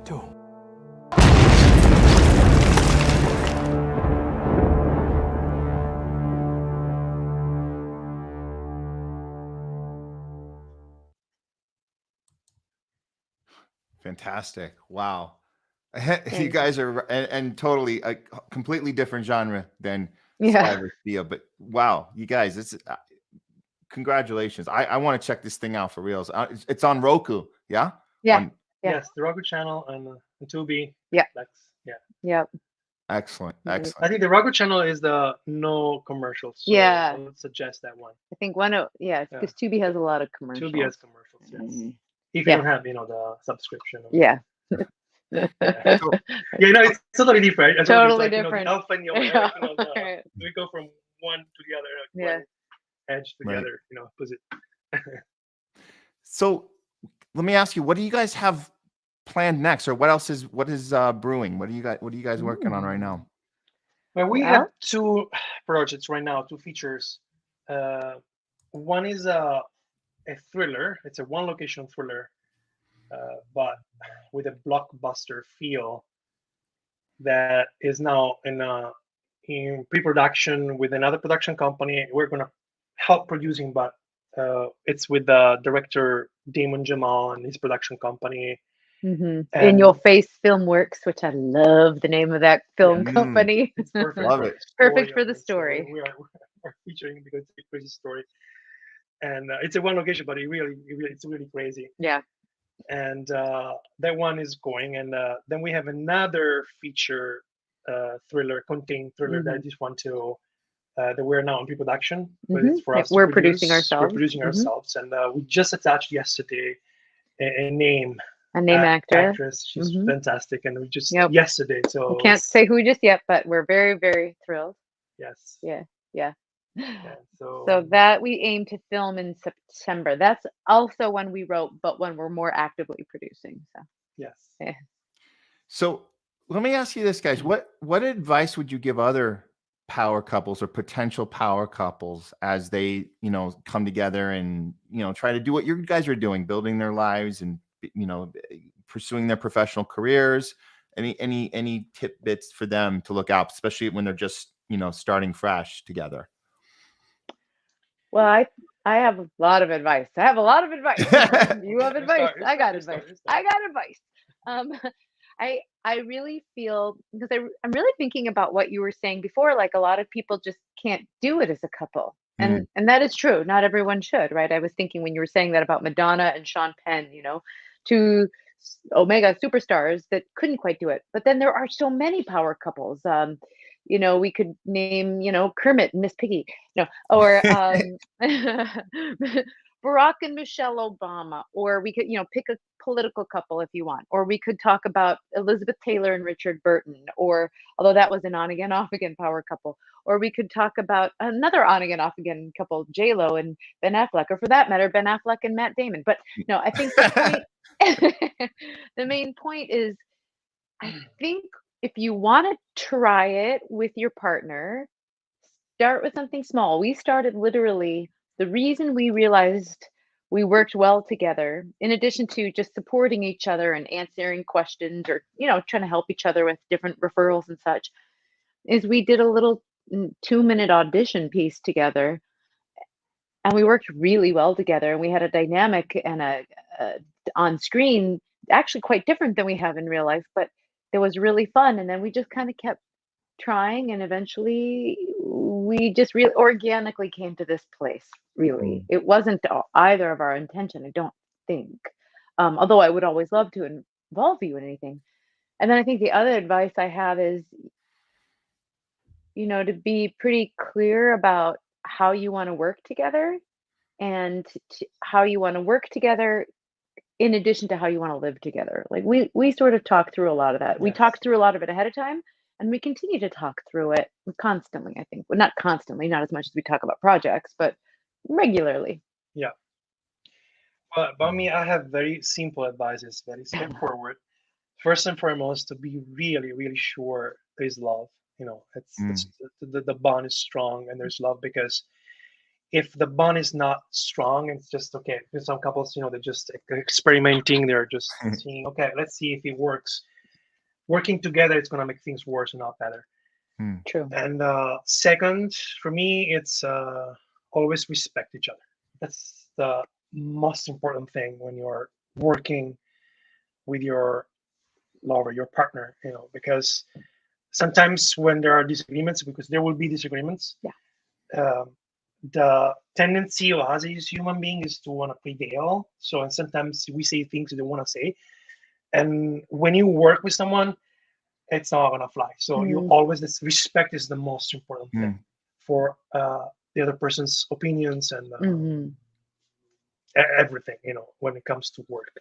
do? Fantastic. Wow. You guys are, and totally a completely different genre than Survivor Theo, but wow, you guys, it's congratulations. I want to check this thing out for reals. It's on Roku. Yeah. Yeah. Yes, the Roku channel and Tubi. Yeah. Yeah. Excellent. Excellent. I think the Roku channel is the no commercials. So Yeah. I would suggest that one. I think because Tubi has a lot of commercials. Tubi has commercials. Yes. If you Yeah. don't have, the subscription. Yeah. Yeah, it's totally different. As always, Totally like, different. The alpha and the omega, we go from one to the other, Yeah. one edge to the other, opposite. So let me ask you, what do you guys have planned next, or what is brewing? What are you guys working on right now? Well, we have two projects right now, two features. One is a thriller. It's a one location thriller, but with a blockbuster feel that is now in pre-production with another production company. We're going to help producing, but it's with the director Damon Jamal and his production company. Mm-hmm. In Your Face Filmworks, which I love the name of that film company. It's perfect. Love it. Perfect for the story. We're featuring because it's a crazy story, and it's a one location, but it's really crazy. Yeah. And that one is going, and then we have another feature thriller, contained thriller that I just want to that we're now in pre-production, but it's for us. We're producing ourselves. We're producing ourselves, and we just attached yesterday a name. A name actress. She's fantastic, and we just yesterday. So we can't say who just yet, but we're very, very thrilled. Yes. Yeah. So that we aim to film in September. That's also one we wrote, but one we're more actively producing. So yes. Yeah. So let me ask you this, guys. What advice would you give other power couples or potential power couples as they, come together and, try to do what you guys are doing, building their lives and, pursuing their professional careers? Any tidbits for them to look out, especially when they're just, starting fresh together? Well, I have a lot of advice. You have advice. I got advice. I really feel, because I'm really thinking about what you were saying before, like a lot of people just can't do it as a couple. And that is true. Not everyone should, right? I was thinking when you were saying that about Madonna and Sean Penn, two Omega superstars that couldn't quite do it. But then there are so many power couples. We could name, Kermit and Miss Piggy, or Barack and Michelle Obama, or we could, pick a political couple if you want, or we could talk about Elizabeth Taylor and Richard Burton, or although that was an on again, off again power couple, or we could talk about another on again, off again couple, J-Lo and Ben Affleck, or for that matter, Ben Affleck and Matt Damon. But no, I think the main point is, I think if you want to try it with your partner, start with something small. We started literally, the reason we realized we worked well together, in addition to just supporting each other and answering questions or, trying to help each other with different referrals and such, is we did a little 2-minute audition piece together. And we worked really well together, and we had a dynamic and a on screen actually quite different than we have in real life, but it was really fun. And then we just kind of kept trying, and eventually we just really organically came to this place. Really, it wasn't either of our intention, I don't think, although I would always love to involve you in anything. And then I think the other advice I have is, to be pretty clear about how you want to work together, and how you want to work together in addition to how you want to live together. Like we sort of talk through a lot of that. Yes. We talked through a lot of it ahead of time, and we continue to talk through it constantly, I think. Well, not constantly, not as much as we talk about projects, but regularly. Yeah. But about me, I have very simple advices, very straightforward. First and foremost, to be really, really sure there's love. It's the bond is strong and there's love, because if the bond is not strong, it's just okay. There's some couples, they're just experimenting. They're just seeing, okay, let's see if it works. Working together, it's going to make things worse and not better. True. And second, for me, it's always respect each other. That's the most important thing when you're working with your lover, your partner, because sometimes when there are disagreements, because there will be disagreements, the tendency of us as human beings is to want to prevail. So, and sometimes we say things we don't want to say. And when you work with someone, it's not gonna fly. So you always, this respect is the most important thing for the other person's opinions and everything, when it comes to work.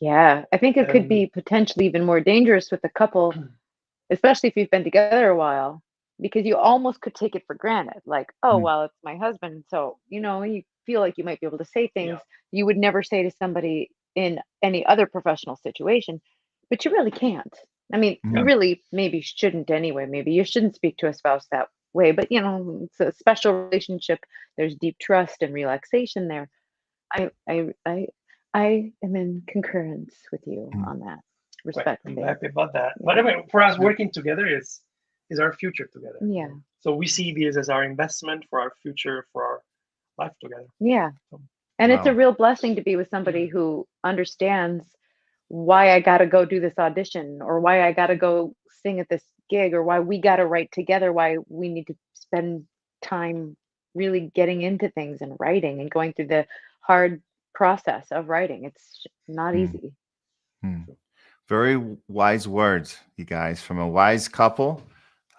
Yeah, I think it could be potentially even more dangerous with a couple, especially if you've been together a while, because you almost could take it for granted. Like, oh, well, it's my husband. So, you feel like you might be able to say things you would never say to somebody in any other professional situation, but you really can't. I mean, you really maybe shouldn't anyway. Maybe you shouldn't speak to a spouse that way, but it's a special relationship. There's deep trust and relaxation there. I am in concurrence with you on that. Respect. I'm happy about that. But I mean, for us, working together is our future together. Yeah. So we see this as our investment for our future, for our life together. Yeah. And it's a real blessing to be with somebody who understands why I got to go do this audition, or why I got to go sing at this gig, or why we got to write together, why we need to spend time really getting into things and writing and going through the hard process of writing. It's not easy. Very wise words, you guys, from a wise couple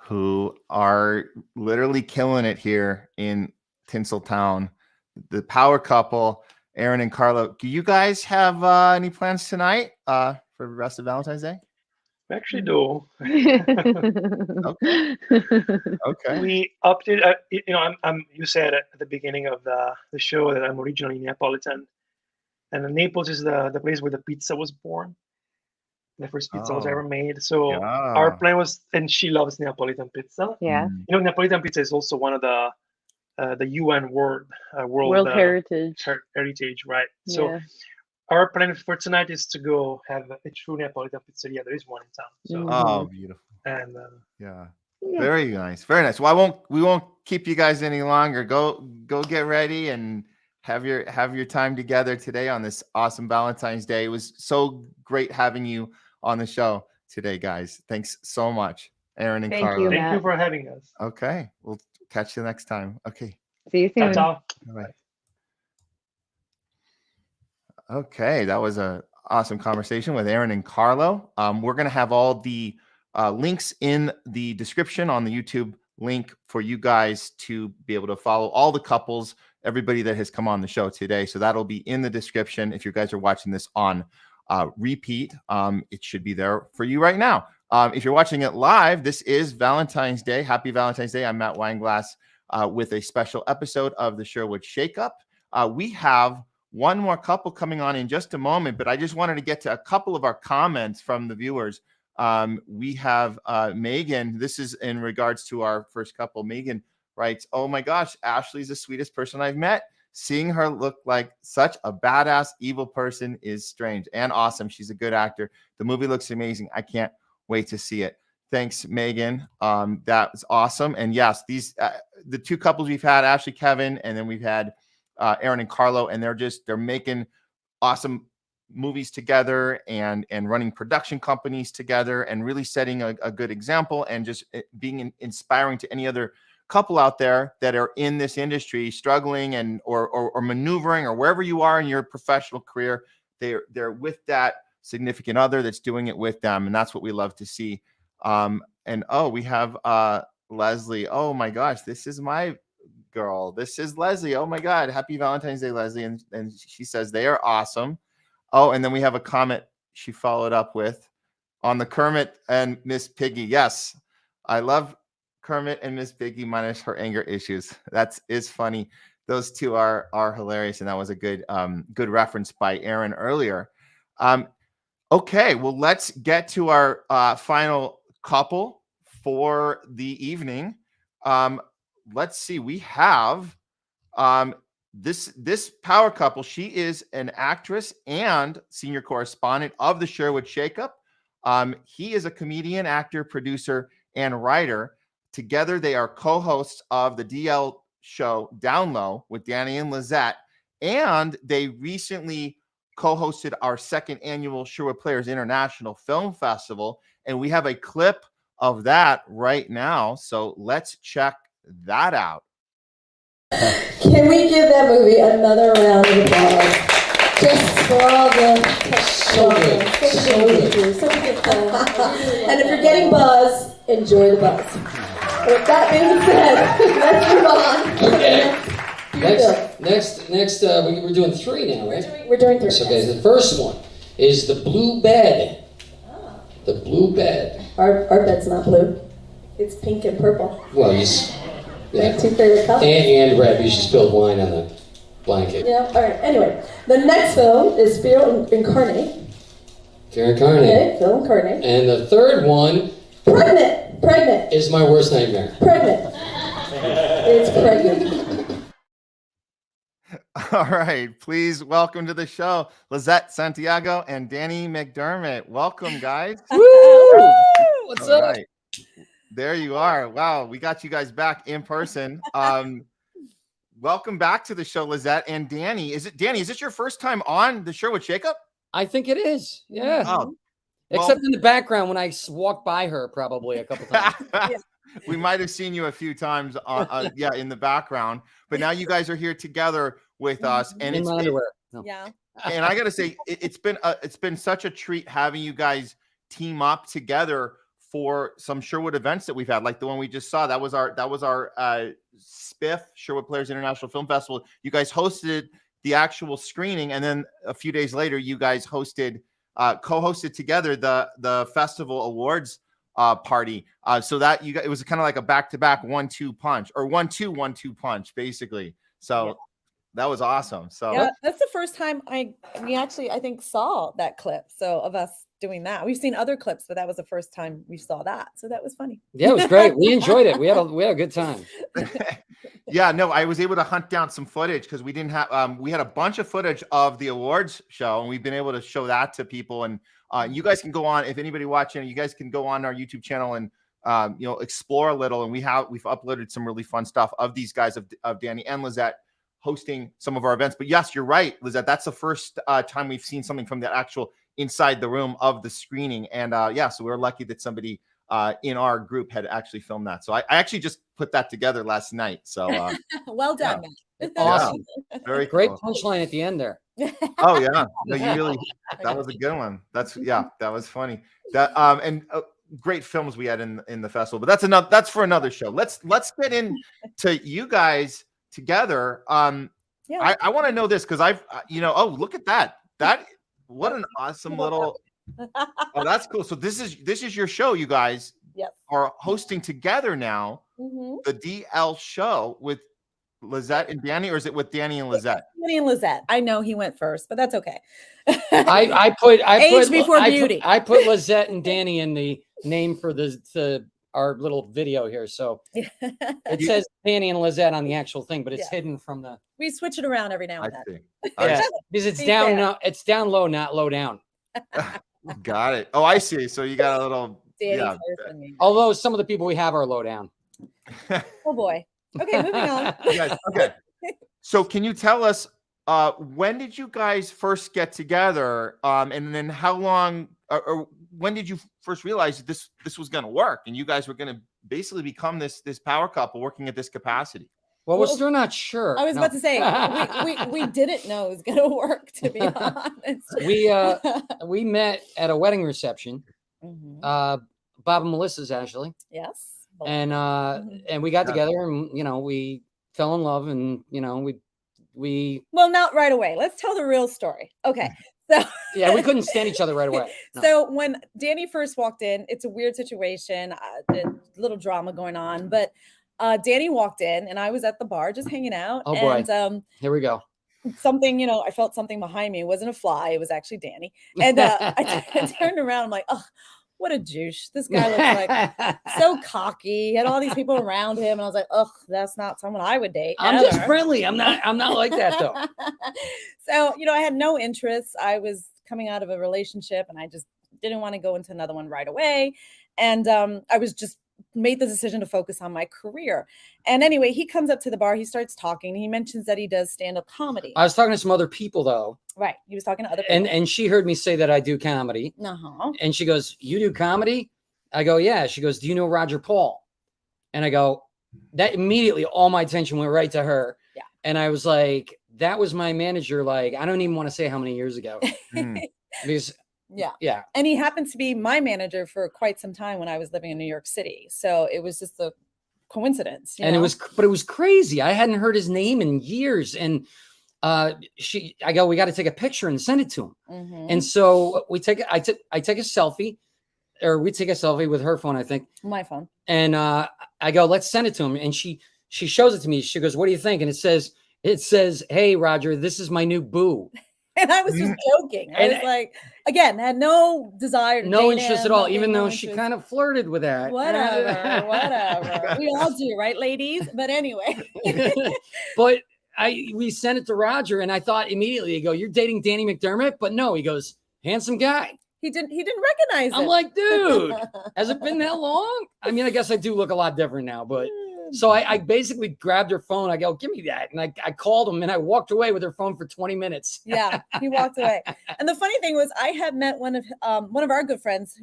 who are literally killing it here in Tinseltown. The power couple, Erin and Carlo. Do you guys have any plans tonight for the rest of Valentine's Day? We actually do. Okay. We opted. You said at the beginning of the show that I'm originally Neapolitan, and Naples is the place where the pizza was born. The first pizza was ever made. So our plan was, and she loves Neapolitan pizza. Yeah. Neapolitan pizza is also one of the UN World Heritage. Heritage, right? So our plan for tonight is to go have a true Neapolitan pizzeria. There is one in town. So, beautiful. And very nice, very nice. Well, we won't keep you guys any longer. Go get ready and have your time together today on this awesome Valentine's Day. It was so great having you on the show today, guys. Thanks so much, Erin and Carlo. Thank you for having us. Okay, we'll catch you next time. Okay. See you soon. Ciao. Bye. Okay, that was an awesome conversation with Erin and Carlo. We're going to have all the links in the description on the YouTube link for you guys to be able to follow all the couples, everybody that has come on the show today. So that'll be in the description. If you guys are watching this on repeat, it should be there for you right now. If you're watching it live, this is Valentine's Day. Happy Valentine's Day. I'm Matt Weinglass with a special episode of the Sherwood Shakeup. We have one more couple coming on in just a moment, but I just wanted to get to a couple of our comments from the viewers. We have Megan. This is in regards to our first couple. Megan writes, "Oh my gosh, Ashley's the sweetest person I've met. Seeing her look like such a badass evil person is strange and awesome. She's a good actor. The movie looks amazing. I can't wait to see it." Thanks, Megan. That was awesome. And yes, these the two couples we've had, Ashley, Kevin, and then we've had Erin and Carlo, and they're making awesome movies together and running production companies together and really setting a good example and just being inspiring to any other couple out there that are in this industry struggling and or maneuvering, or wherever you are in your professional career, they're with that significant other that's doing it with them, and that's what we love to see. And we have Leslie. Oh my gosh, this is my girl. This is Leslie. Oh my God, happy Valentine's Day, Leslie. And she says they are awesome. Oh, and then we have a comment she followed up with on the Kermit and Miss Piggy. Yes, I love Kermit and Miss Piggy minus her anger issues. That is funny. Those two are hilarious, and that was a good reference by Erin earlier. Okay, well, let's get to our final couple for the evening. Let's see. We have this power couple. She is an actress and senior correspondent of the Sherwood Shakeup. He is a comedian, actor, producer, and writer. Together, they are co-hosts of the DL show Down Low with Danny and Lizette, and they recently co-hosted our second annual Sherwood Players International Film Festival, and we have a clip of that right now. So let's check that out. Can we give that movie another round of applause? Just for all the So good. So good. such a good film. And if you're getting buzz, enjoy the buzz. With that being said, let's move on. Okay. Next, we're doing 3 now, right? We're doing 3. So, okay, the first one is the blue bed. The blue bed. Our bed's not blue. It's pink and purple. Well, just My 2 favorite colors. and red. You should spill wine on the blanket. Yeah. All right. Anyway, the next film is Fear Incarnate. Fear Incarnate. Okay, Fear Incarnate. And the third one. Pregnant. Is my worst nightmare. Pregnant. It's pregnant. All right, please welcome to the show Lizette Santiago and Danny McDermott. Welcome, guys. Woo! What's All up? right. There you are. Wow, we got you guys back in person. Welcome back to the show, Lizette and Danny. Is this your first time on the Sherwood Shakeup? I think it is. Yeah. Oh, Except in the background when I walked by her probably a couple times. we might have seen you a few times in the background, but now you guys are here together with us, and In it's my underwear. No. Yeah. and I gotta say it's been such a treat having you guys team up together for some Sherwood events that we've had, like the one we just saw. That was our SPIF, Sherwood Players International Film Festival. You guys hosted the actual screening, and then a few days later you guys co-hosted together the festival awards party. So that it was kind of like a back-to-back 1-2 punch, or 1-2 punch, basically. So that was awesome. So yeah, that's the first time we actually, I think, saw that clip. So of us doing that, we've seen other clips, but that was the first time we saw that. So that was funny. Yeah, it was great. We enjoyed it. We had a good time. Yeah, no, I was able to hunt down some footage because we didn't have we had a bunch of footage of the awards show, and we've been able to show that to people. And you guys can go on, if anybody watching, you guys can go on our YouTube channel and explore a little. And we've uploaded some really fun stuff of these guys, of Danny and Lizette, hosting some of our events. But yes, you're right, Lizette, that's the first time we've seen something from the actual inside the room of the screening. And so we're lucky that somebody in our group had actually filmed that. So I actually just put that together last night. So well done, Matt. Awesome. Very great cool. punchline at the end there. Oh yeah, no, that was a good one. That was funny. That and great films we had in the festival, but that's for another show. Let's get into you guys together. I want to know this because look at that. What an awesome little. Oh, that's cool. So this is your show. You guys are hosting together now. The DL show with Lizette and Danny, or is it with Danny and Lizette? Danny and Lizette. I know he went first, but that's okay. I put age before beauty. I put Lizette and Danny in the name for our little video here. So it says Danny and Lizette on the actual thing, but it's hidden from the. We switch it around every now and then. Yeah, because it's down. No, it's down low, not low down. Got it. Oh, I see. So you got a little. Although some of the people we have are low down. Oh boy. Okay, moving on. Okay. So can you tell us when did you guys first get together? And then how long or when did you first realize this was going to work and you guys were going to basically become this power couple working at this capacity? Well, we're still not sure. I was about to say we didn't know it was going to work, to be honest. We met at a wedding reception. Bob and Melissa's actually. Yes. And we got together and we fell in love and we well, not right away. Let's tell the real story. Okay. So yeah, we couldn't stand each other right away. No. So when Danny first walked in, it's a weird situation, a little drama going on, but Danny walked in and I was at the bar just hanging out. Oh boy. And here we go. Something, I felt something behind me. It wasn't a fly, it was actually Danny. And I turned around, I'm like, oh, what a douche. This guy looks like so cocky. He had all these people around him. And I was like, oh, that's not someone I would date. I'm just friendly. I'm not like that though. So, I had no interest. I was coming out of a relationship and I just didn't want to go into another one right away. And I was just made the decision to focus on my career. And anyway, he comes up to the bar, he starts talking. He mentions that he does stand-up comedy. I was talking to some other people though. Right. He was talking to other people. And she heard me say that I do comedy. Uh-huh. And she goes, you do comedy? I go, yeah. She goes, do you know Roger Paul? And I go, that immediately all my attention went right to her. And I was like, that was my manager. Like, I don't even want to say how many years ago. Because yeah. And he happens to be my manager for quite some time when I was living in New York City. So it was just a coincidence. And it was crazy. I hadn't heard his name in years. And I go, we got to take a picture and send it to him. And so I take a selfie, or we take a selfie with her phone, I think. My phone. And I go, let's send it to him. And she shows it to me. She goes, what do you think? And it says, hey, Roger, this is my new boo. And I was just joking. I was like, again, had no desire to no date interest him, at all, nothing, even no though she interest. kind of flirted with that. Whatever. We all do, right, ladies? But anyway. But we sent it to Roger, and I thought immediately, I go, you're dating Danny McDermott? But no, he goes, handsome guy. He didn't recognize it. I'm like, dude, has it been that long? I mean, I guess I do look a lot different now, but so I basically grabbed her phone. I go, give me that. And I called him, and I walked away with her phone for 20 minutes. Yeah, he walked away. And the funny thing was, I had met one of our good friends,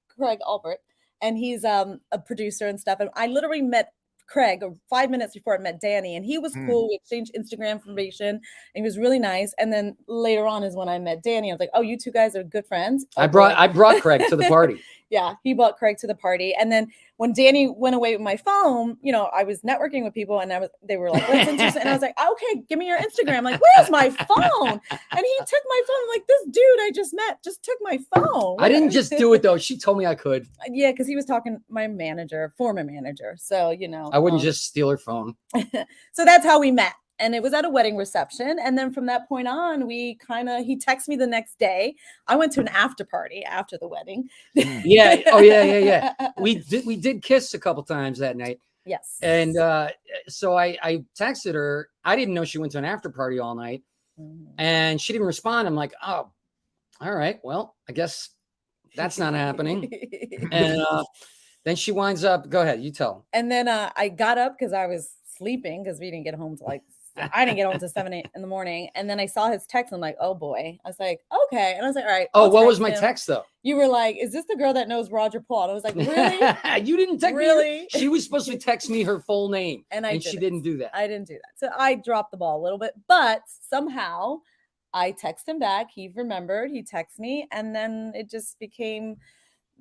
Craig Albert, and he's a producer and stuff. And I literally met Craig 5 minutes before I met Danny, and he was cool. We exchanged Instagram information, and he was really nice. And then later on is when I met Danny. I was like, oh, you two guys are good friends. I brought Craig to the party. Yeah, he brought Craig to the party. And then when Danny went away with my phone, I was networking with people, and they were like, what's interesting? And I was like, okay, give me your Instagram. I'm like, where's my phone? And he took my phone. I'm like, this dude I just met just took my phone. I didn't just do it, though. She told me I could. Yeah, because he was talking my former manager. So, I wouldn't just steal her phone. So that's how we met. And it was at a wedding reception. And then from that point on, he texted me the next day. I went to an after party after the wedding. Yeah. Oh, yeah. We did kiss a couple times that night. Yes. And so I texted her. I didn't know she went to an after party all night. And she didn't respond. I'm like, oh, all right. Well, I guess that's not happening. And then she winds up. Go ahead. You tell. And then I got up because I was sleeping because we didn't get home till I didn't get home till 7 in the morning. And then I saw his text. I'm like, oh boy. I was like, okay. And I was like, all right. Oh, what was my text though? You were like, is this the girl that knows Roger Paul? And I was like, really? You didn't text really? me. She was supposed to text me her full name. And she didn't do that. I didn't do that. So I dropped the ball a little bit, but somehow I texted him back. He remembered, he texted me. And then it just became,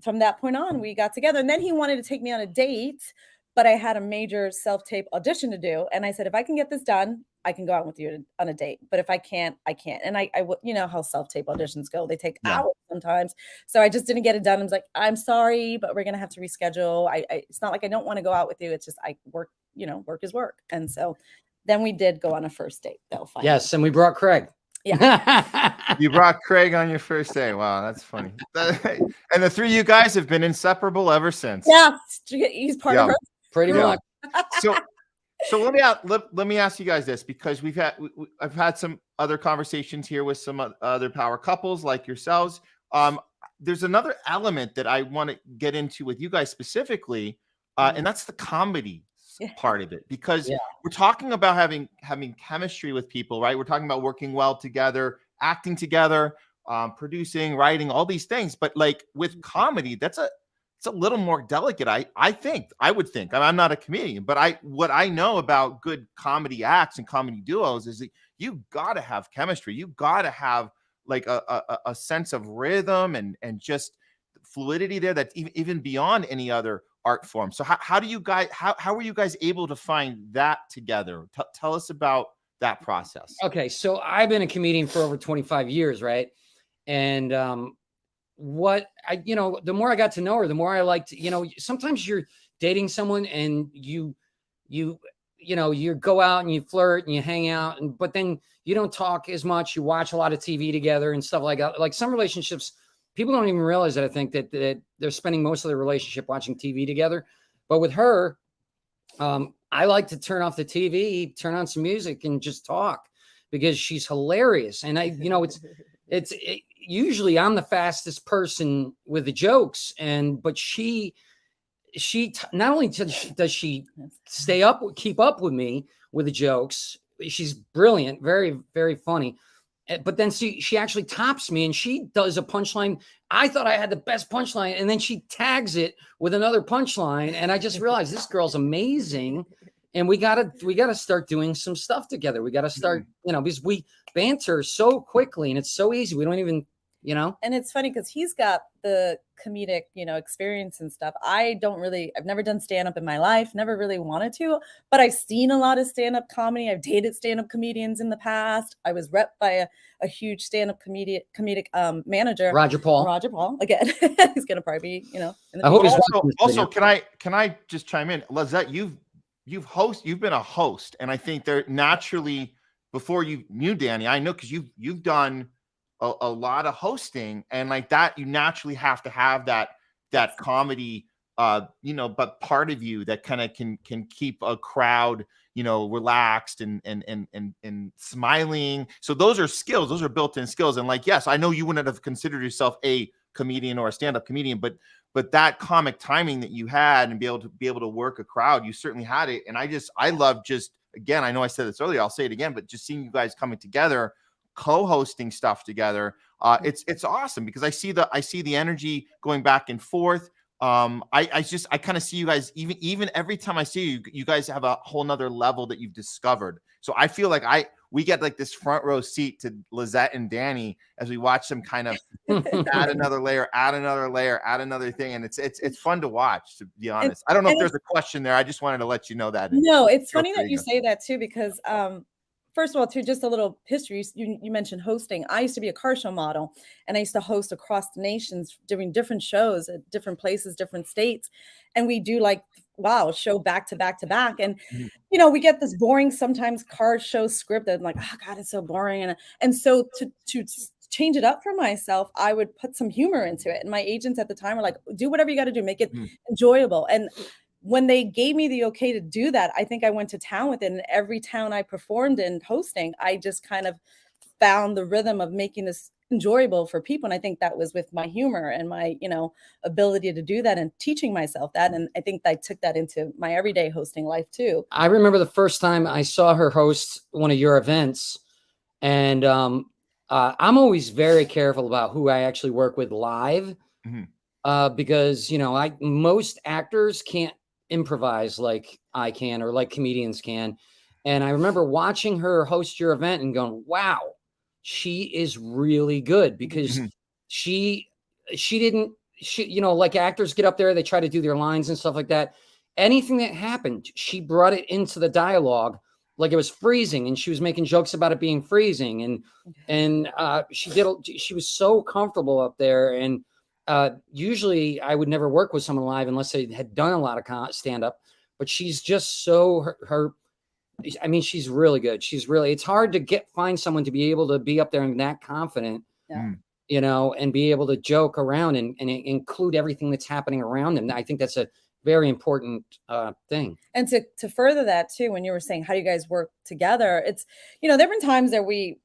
from that point on, we got together. And then he wanted to take me on a date, but I had a major self-tape audition to do. And I said, if I can get this done, I can go out with you on a date. But if I can't, I can't. And I you know how self-tape auditions go. They take hours sometimes. So I just didn't get it done. I was like, I'm sorry, but we're going to have to reschedule. It's not like I don't want to go out with you. It's just work is work. And so then we did go on a first date. Yes. And we brought Craig. Yeah. You brought Craig on your first day. Wow, that's funny. And the three of you guys have been inseparable ever since. Yeah. He's part of her. Pretty much. So let me ask you guys this, because I've had some other conversations here with some other power couples like yourselves. There's another element that I want to get into with you guys specifically, and that's the comedy part of it, because we're talking about having chemistry with people, right? We're talking about working well together, acting together, producing, writing, all these things. But like with comedy, it's a little more delicate. I would think. I'm not a comedian, but what I know about good comedy acts and comedy duos is that you got to have chemistry. You got to have like a sense of rhythm and just fluidity there that's even beyond any other art form. So how do you guys, how were you guys able to find that together? Tell us about that process. Okay. So I've been a comedian for over 25 years. Right. And, the more I got to know her, the more I liked, sometimes you're dating someone and you go out and you flirt and you hang out, but then you don't talk as much. You watch a lot of TV together and stuff like that. Like some relationships, people don't even realize that. I think that they're spending most of their relationship watching TV together. But with her, I like to turn off the TV, turn on some music and just talk, because she's hilarious. And it's usually I'm the fastest person with the jokes, but she not only does she keep up with me with the jokes, she's brilliant, very, very funny. But then she actually tops me, and she does a punchline. I thought I had the best punchline, and then she tags it with another punchline. And I just realized this girl's amazing. And we gotta start doing some stuff together. We gotta start, because we banter so quickly and it's so easy. We don't even, And it's funny because he's got the comedic, experience and stuff. I've never done stand-up in my life, never really wanted to, but I've seen a lot of stand-up comedy. I've dated stand-up comedians in the past. I was repped by a huge stand-up comedic manager. Roger Paul. Again. He's gonna probably be, in the I hope he's also, can I just chime in? Lizette, you've been a host, and I think they're naturally, before you knew Danny, I know because you've done a lot of hosting, and like that, you naturally have to have that comedy, but part of you that kind of can keep a crowd, relaxed and smiling. So those are skills, those are built-in skills. And like, yes, I know you wouldn't have considered yourself a comedian or a stand-up comedian, but that comic timing that you had and be able to work a crowd, you certainly had it. And I love again, I know I said this earlier, I'll say it again, but just seeing you guys coming together, co-hosting stuff together, it's awesome because I see the energy going back and forth. I kind of see you guys, even every time I see you guys have a whole nother level that you've discovered. So I feel like we get like this front row seat to Lizette and Danny as we watch them kind of add another layer, add another thing. And it's fun to watch, to be honest. I don't know if there's a question there. I just wanted to let you know that. No, it's funny that you say that too, because first of all, too, just a little history. You mentioned hosting. I used to be a car show model, and I used to host across the nations, doing different shows at different places, different states. And we do show back to back to back. And, we get this boring, sometimes car show script that I'm like, oh God, it's so boring. And so to change it up for myself, I would put some humor into it. And my agents at the time were like, do whatever you got to do, make it enjoyable. And when they gave me the okay to do that, I think I went to town with it. And every town I performed in hosting, I just kind of found the rhythm of making this enjoyable for people. And I think that was with my humor and my, ability to do that and teaching myself that. And I think I took that into my everyday hosting life too. I remember the first time I saw her host one of your events, and I'm always very careful about who I actually work with live, because, most actors can't improvise like I can or like comedians can. And I remember watching her host your event and going, wow, she is really good, because she didn't, like actors get up there, they try to do their lines and stuff like that. Anything that happened, she brought it into the dialogue like it was freezing, and she was making jokes about it being freezing. And she was so comfortable up there. And usually I would never work with someone live unless they had done a lot of stand-up, but she's just so she's really good. It's hard to find someone to be able to be up there and that confident, and be able to joke around and include everything that's happening around them. I think that's a very important thing. And to further that too, when you were saying, how do you guys work together? It's, there've been times that we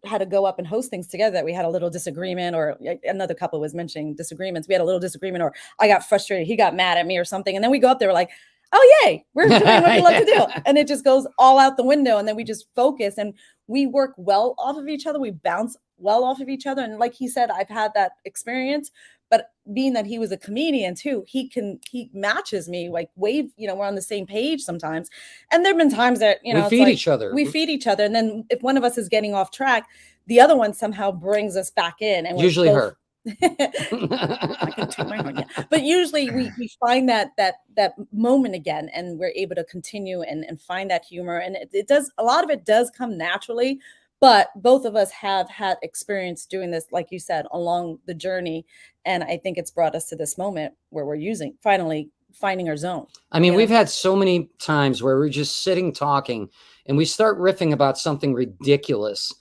had to go up and host things together that we had a little disagreement, or another couple was mentioning disagreements. We had a little disagreement, or I got frustrated, he got mad at me or something. And then we go up there, we're like, oh yay, we're doing what we love to do. And it just goes all out the window. And then we just focus and we work well off of each other. We bounce well off of each other. And like he said, I've had that experience, but being that he was a comedian too, he matches me like we're on the same page sometimes. And there've been times that, we feed each other. We feed each other. And then if one of us is getting off track, the other one somehow brings us back in. And usually her. I can toot my horn, yeah. But usually we find that moment again, and we're able to continue and find that humor. And it does, a lot of it does come naturally, but both of us have had experience doing this, like you said, along the journey. And I think it's brought us to this moment where we're finally finding our zone. I mean, we've had so many times where we're just sitting talking and we start riffing about something ridiculous.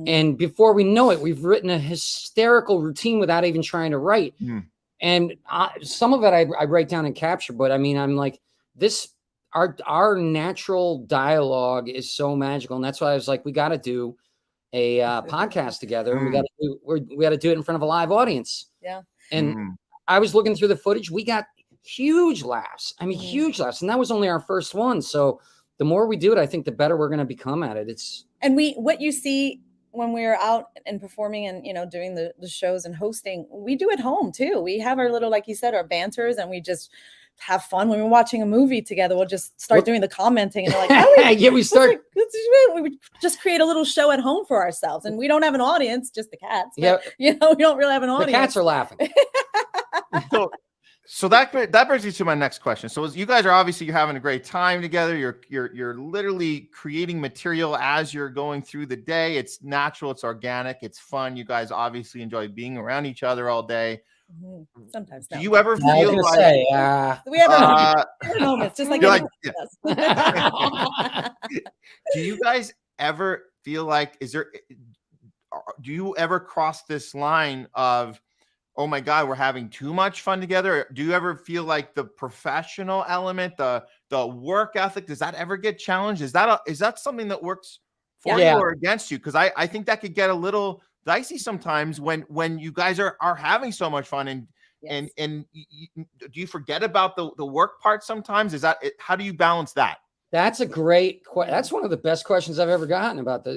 And before we know it, we've written a hysterical routine without even trying to write. And some of it I write down and capture, but I mean, I'm like, our natural dialogue is so magical. And that's why I was like, we got to do a podcast together, and we got to do it in front of a live audience. Yeah. And I was looking through the footage. We got huge laughs. I mean, huge laughs. And that was only our first one. So the more we do it, I think the better we're going to become at it. And what you see when we're out and performing and, doing the shows and hosting, we do at home too. We have our little, like you said, our banters, and we just have fun when we're watching a movie together. We'll just start doing the commenting, and they're like, yeah, we start. We would just create a little show at home for ourselves, and we don't have an audience, just the cats. Yeah, you know, we don't really have an audience. The cats are laughing. So that brings me to my next question. So you guys are obviously you're having a great time together. You're literally creating material as you're going through the day. It's natural, it's organic, it's fun. You guys obviously enjoy being around each other all day. Sometimes. Do you ever feel like we have moments just like, do you guys ever feel like do you ever cross this line of, oh my God, we're having too much fun together? Do you ever feel like the professional element, the work ethic, does that ever get challenged? Is that something that works for you or against you? Because I think that could get a little dicey sometimes when you guys are having so much fun and do you forget about the work part sometimes? How do you balance that? That's a great question. That's one of the best questions I've ever gotten about the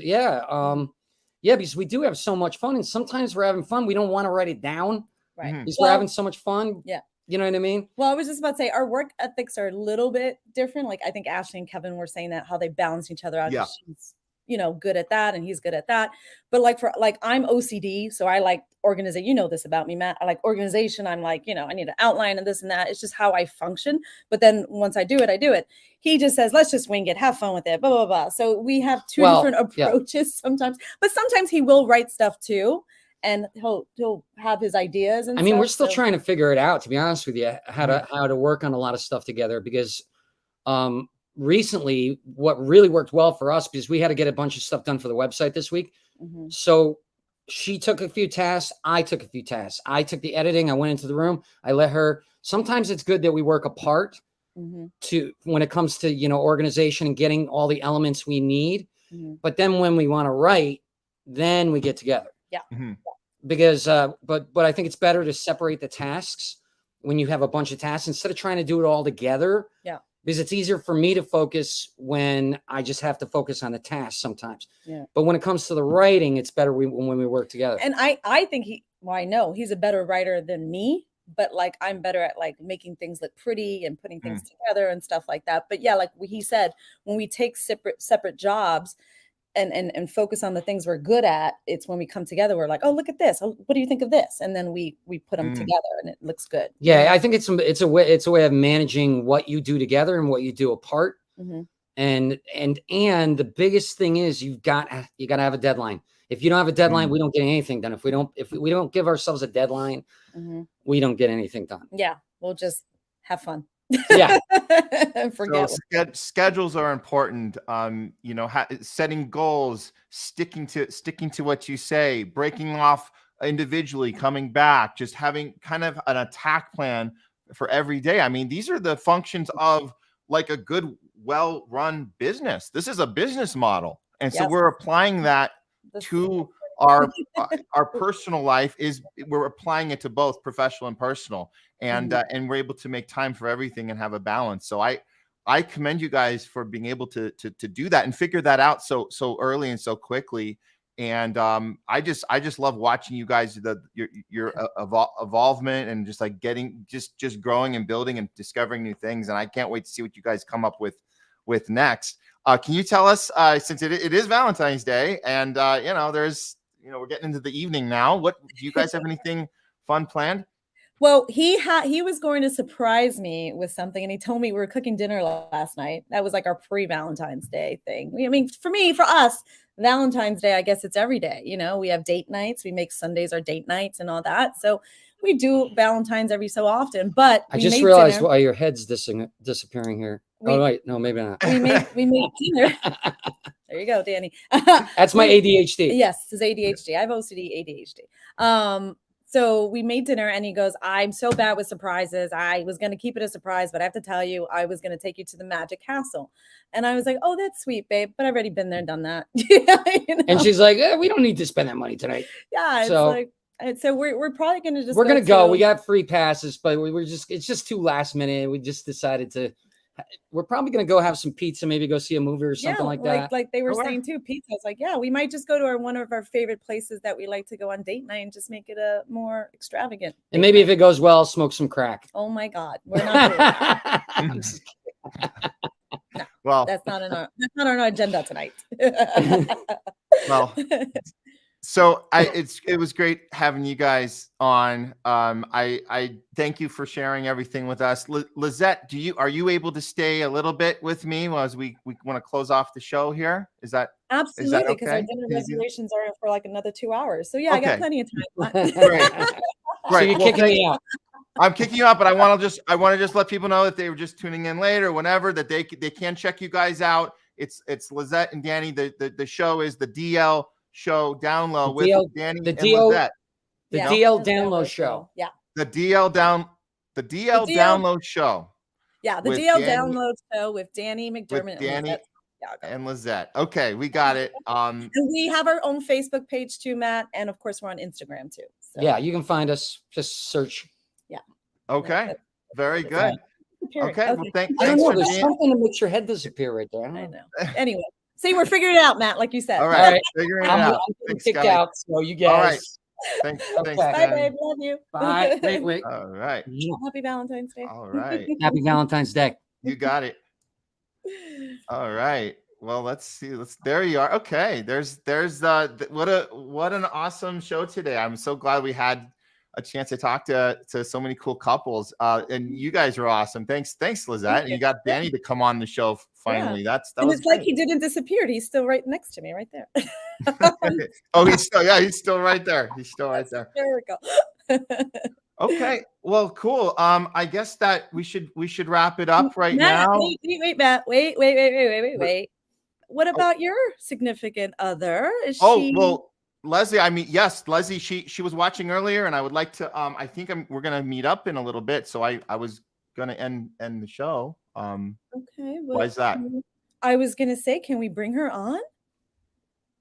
because we do have so much fun, and sometimes we're having fun. We don't want to write it down, right? Because we're having so much fun. Yeah. You know what I mean? Well, I was just about to say our work ethics are a little bit different. Like I think Ashley and Kevin were saying that how they balance each other out. Yeah. She's, good at that, and he's good at that. But I'm OCD, so I like organization. You know this about me, Matt. I like organization. I'm like, I need an outline and this and that. It's just how I function. But then once I do it, I do it. He just says, let's just wing it, have fun with it, blah, blah, blah. So we have two different approaches sometimes, but sometimes he will write stuff too. And he'll have his ideas. And we're still trying to figure it out, to be honest with you, how to work on a lot of stuff together, because recently what really worked well for us, because we had to get a bunch of stuff done for the website this week. So she took a few tasks. I took a few tasks. I took the editing. I went into the room. I let her. Sometimes it's good that we work apart when it comes to, organization and getting all the elements we need. But then when we want to write, then we get together. Yeah. Because, but I think it's better to separate the tasks when you have a bunch of tasks instead of trying to do it all together. Yeah. Because it's easier for me to focus when I just have to focus on the task sometimes. Yeah. But when it comes to the writing, it's better when we work together. And I think I know he's a better writer than me, but I'm better at making things look pretty and putting things together and stuff like that. But yeah, like he said, when we take separate jobs and focus on the things we're good at, it's when we come together, we're like, oh, look at this. Oh, what do you think of this? And then we put them together and it looks good. Yeah. I think it's a way of managing what you do together and what you do apart. And the biggest thing is you got to have a deadline. If you don't have a deadline, we don't get anything done. If we don't give ourselves a deadline, we don't get anything done. Yeah. We'll just have fun. Yeah. Schedules are important. Setting goals, sticking to what you say, breaking off individually, coming back, just having kind of an attack plan for every day. These are the functions of like a good, well-run business. This is a business model. And so we're applying that to our personal life. We're applying it to both professional and personal, and we're able to make time for everything and have a balance. So I commend you guys for being able to do that and figure that out so early and so quickly. And I just love watching you guys, your evolvement and just like getting just growing and building and discovering new things. And I can't wait to see what you guys come up with next. Can you tell us, since it is Valentine's Day and we're getting into the evening now, what do you guys have anything fun planned? Well, he was going to surprise me with something, and he told me we were cooking dinner last night. That was like our pre-Valentine's Day thing. For us, Valentine's Day, I guess it's every day. We have date nights. We make Sundays our date nights and all that. So we do Valentine's every so often. But I just realized why your head's disappearing here. Wait, no, maybe not. We made dinner. There you go, Danny. That's my ADHD. Yes, it's ADHD. I have OCD, ADHD. So we made dinner, and he goes, I'm so bad with surprises. I was going to keep it a surprise, but I have to tell you, I was going to take you to the Magic Castle. And I was like, oh, that's sweet, babe. But I've already been there and done that. And she's like, we don't need to spend that money tonight. Yeah. So we're probably going to we're going to go. We got free passes, but it's just too last minute. We just decided to we're probably going to go have some pizza, maybe go see a movie or something like that. Like they were Or- saying too, pizza. It's like, yeah, we might just go to one of our favorite places that we like to go on date night and just make it a more extravagant. And maybe if it goes well, smoke some crack. Oh my God, we're not doing that. I'm just No, Well, that's not on our agenda tonight. well, so it was great having you guys on. I thank you for sharing everything with us. Lizette, are you able to stay a little bit with me as we want to close off the show here? Is that Absolutely, because our okay? dinner Can you do that? reservations are for like another 2 hours. So yeah, I Okay. got plenty of time. Great. So Great. you're Well, kicking me out. I'm kicking you out, but I want to just let people know that they were just tuning in later, whenever, that they can check you guys out. It's Lizette and Danny. The show is the DL Show Download with Danny and Lizette. The Yeah. DL Download Show. Yeah. The DL Download Show. Yeah, the with DL Danny- Download Show with Danny McDermott with Danny and Lizette Santiago. and Lizette. Okay, we got it. And we have our own Facebook page too, Matt, and of course we're on Instagram too. So, Yeah, you can find us. Just search. yeah. Okay, very good. Disappearing. Okay, well, I don't thanks know. for There's being. something that makes your head disappear right there. I know. Anyway, see, we're figuring it out, Matt, like you said. All All right, right. figuring it I'm out. getting Thanks, kicked guys. out. So you guys. All right. Thanks. Okay. Bye, Danny. babe. Love you. Bye. Wait. All right. Happy Valentine's Day. All right. Happy Valentine's Day. You got it. All right. Well, let's see. There you are. Okay. There's what an awesome show today. I'm so glad we had a chance to talk to so many cool couples. And you guys are awesome. Thanks, Lizette. And you got Danny to come on the show finally. Yeah. That And was it's like great. he didn't disappear. He's still right next to me, right there. Oh, he's still right there. He's still right there. Hysterical. Okay. Well, cool. I guess that we should wrap it up right Matt, now. wait, Matt. Wait. What about your significant other? Is Oh, she... well, Leslie, I mean, yes, Leslie, she was watching earlier, and I would like to I think we're gonna meet up in a little bit. So I was gonna end the show. Okay. Why is that? I was gonna say, can we bring her on?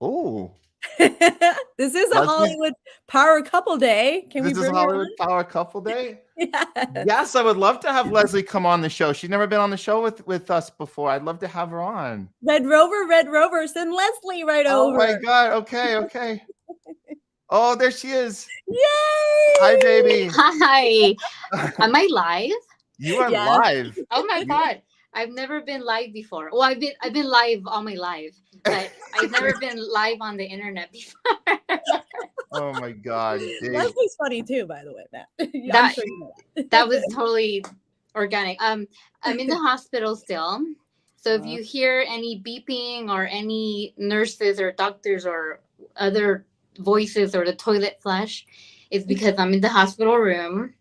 Oh, This is a Leslie? Hollywood Power Couple Day. Can we this is bring her Hollywood on? Power Couple Day. Yes. Yes, I would love to have Leslie come on the show. She's never been on the show with us before. I'd love to have her on. Red Rover, send Leslie right Oh over. my God. Okay. Oh, there she is. Yay! Hi, baby. Hi. Am I live? You are Yes. live. Oh my God. I've never been live before. Well, I've been live all my life, but I've never been live on the internet before. Oh my God. Dave. Leslie's funny too, by the way, Matt. I'm That- sure you know that. That was totally organic. I'm in the hospital still. So if you hear any beeping or any nurses or doctors or other voices or the toilet flush, it's because I'm in the hospital room.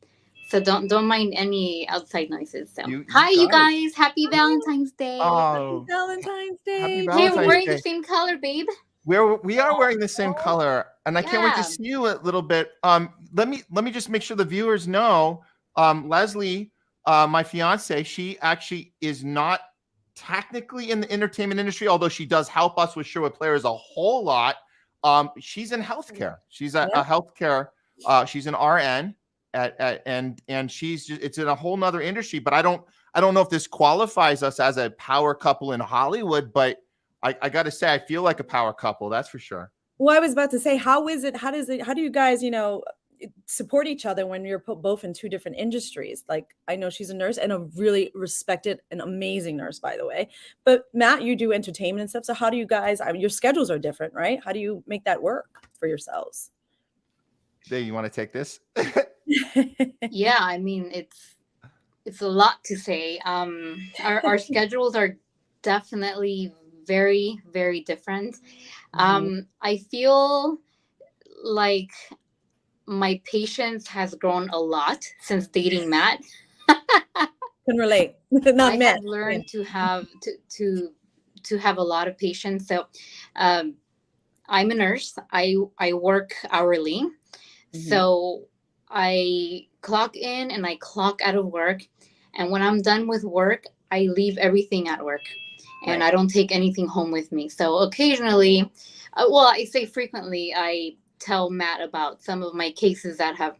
So don't mind any outside noises. So hi, you got guys. Happy Valentine's Day. Oh, Valentine's Day. Happy Hey, Valentine's we're wearing Day. the same color, babe. We are wearing the same color, and I can't wait Yeah. to see you a little bit. Let me just make sure the viewers know. Leslie, my fiance, she actually is not technically in the entertainment industry, although she does help us with Sherwood Players a whole lot. She's in healthcare. She's a healthcare. She's an RN and she's just, it's in a whole nother industry. But I don't know if this qualifies us as a power couple in Hollywood, but I got to say, I feel like a power couple. That's for sure. Well, I was about to say, how do you guys, support each other when you're both in two different industries? Like, I know she's a nurse and a really respected and amazing nurse, by the way. But Matt, you do entertainment and stuff. So how do you guys, your schedules are different, right? How do you make that work for yourselves? Dave, you want to take this? Yeah, I mean it's a lot to say. Our schedules are definitely very, very different. I feel like my patience has grown a lot since dating Matt. Can relate. Not I Matt. have learned to have to have a lot of patience. So I'm a nurse. I work hourly. So I clock in and I clock out of work. And when I'm done with work, I leave everything at work. And I don't take anything home with me. So occasionally, I say frequently, I tell Matt about some of my cases that have,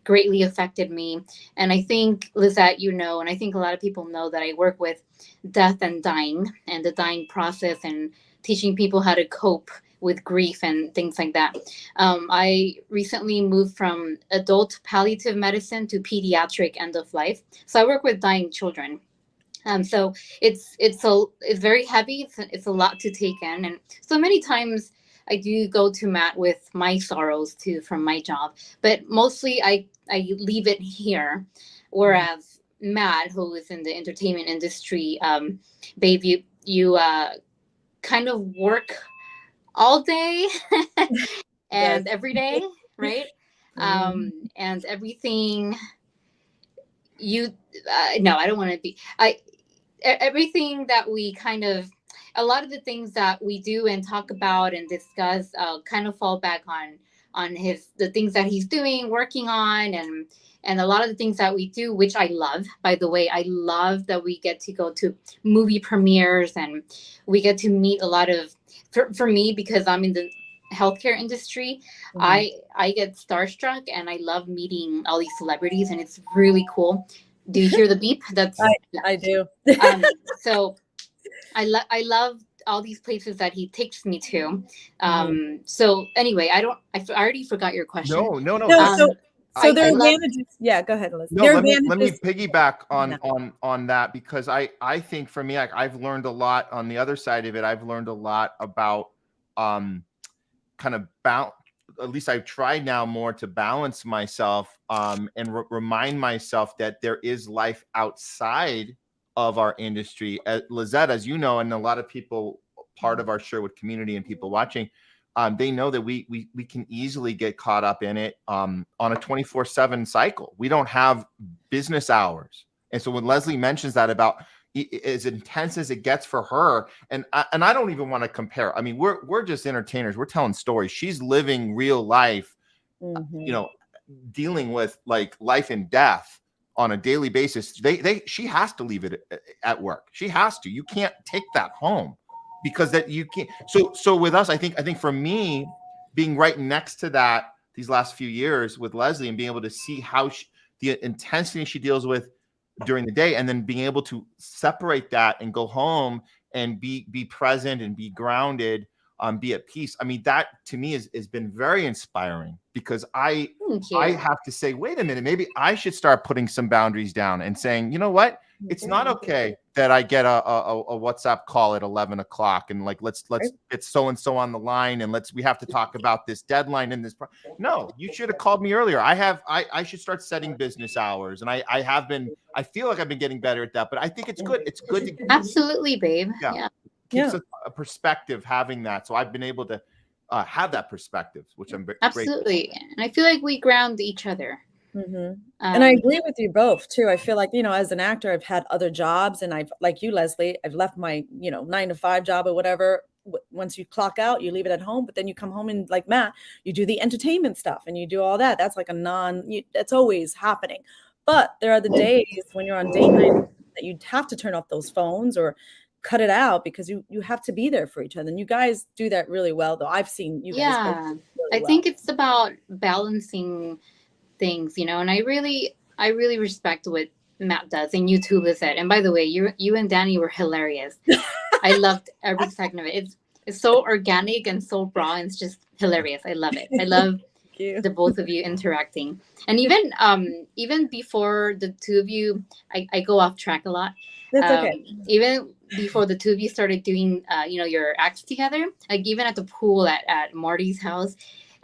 greatly affected me. And I think, Lizette, you know, and I think a lot of people know that I work with death and dying and the dying process and teaching people how to cope with grief and things like that. I recently moved from adult palliative medicine to pediatric end of life. So I work with dying children. So it's very heavy. It's a lot to take in, and so many times I do go to Matt with my sorrows too from my job, but mostly I leave it here. Whereas Matt, who is in the entertainment industry, babe, you kind of work all day and every day, right? And everything you no, I don't want to be everything that we kind of, a lot of the things that we do and talk about and discuss kind of fall back on the things that he's doing, working on, and a lot of the things that we do, which I love, by the way. I love that we get to go to movie premieres and we get to meet a lot of, for me, because I'm in the healthcare industry, I get starstruck and I love meeting all these celebrities, and it's really cool. Do you hear the beep? That's I do. So I love all these places that he takes me to. So anyway, I already forgot your question. No. So there are advantages. Yeah, go ahead, Liz. No, let me piggyback on that, because I think for me, I've learned a lot on the other side of it. I've learned a lot about kind of at least I've tried now more to balance myself and remind myself that there is life outside of our industry. Lizette, as you know, and a lot of people part of our Sherwood community and people watching, they know that we can easily get caught up in it on a 24/7 cycle. We don't have business hours. And so when Leslie mentions that about as intense as it gets for her, and I don't even want to compare. I mean, we're just entertainers. We're telling stories. She's living real life, you know, dealing with like life and death on a daily basis. She has to leave it at work. She has to. You can't take that home because that you can't. So with us, I think for me, being right next to that these last few years with Leslie and being able to see how the intensity she deals with during the day, and then being able to separate that and go home and be present and be grounded, be at peace. I mean, that to me has been very inspiring, because I have to say, wait a minute, maybe I should start putting some boundaries down and saying, you know what? It's not okay that I get a WhatsApp call at 11 o'clock and like, let's get so-and-so on the line and we have to talk about this deadline and this. No, you should have called me earlier. I should start setting business hours. And I feel like I've been getting better at that, but I think it's good. It's good to absolutely, babe. Yeah. Keeps a perspective having that. So I've been able to have that perspective, which I'm absolutely grateful. And I feel like we ground each other. And I agree with you both too. I feel like, you know, as an actor, I've had other jobs, and I've, like you, Leslie, I've left my, 9-to-5 job or whatever. Once you clock out, you leave it at home, but then you come home and, like Matt, you do the entertainment stuff and you do all that. That's like that's always happening. But there are the days when you're on date night that you have to turn off those phones or cut it out, because you have to be there for each other. And you guys do that really well, though. I've seen you guys. Yeah, I think it's about balancing things, and I really respect what Matt does, and you too, Lizette. And by the way, you and Danny were hilarious. I loved every second of it. It's so organic and so raw, and it's just hilarious. I love it. I love the both of you interacting. And even before the two of you, I go off track a lot. That's okay. Even before the two of you started doing your acts together, like even at the pool at Marty's house,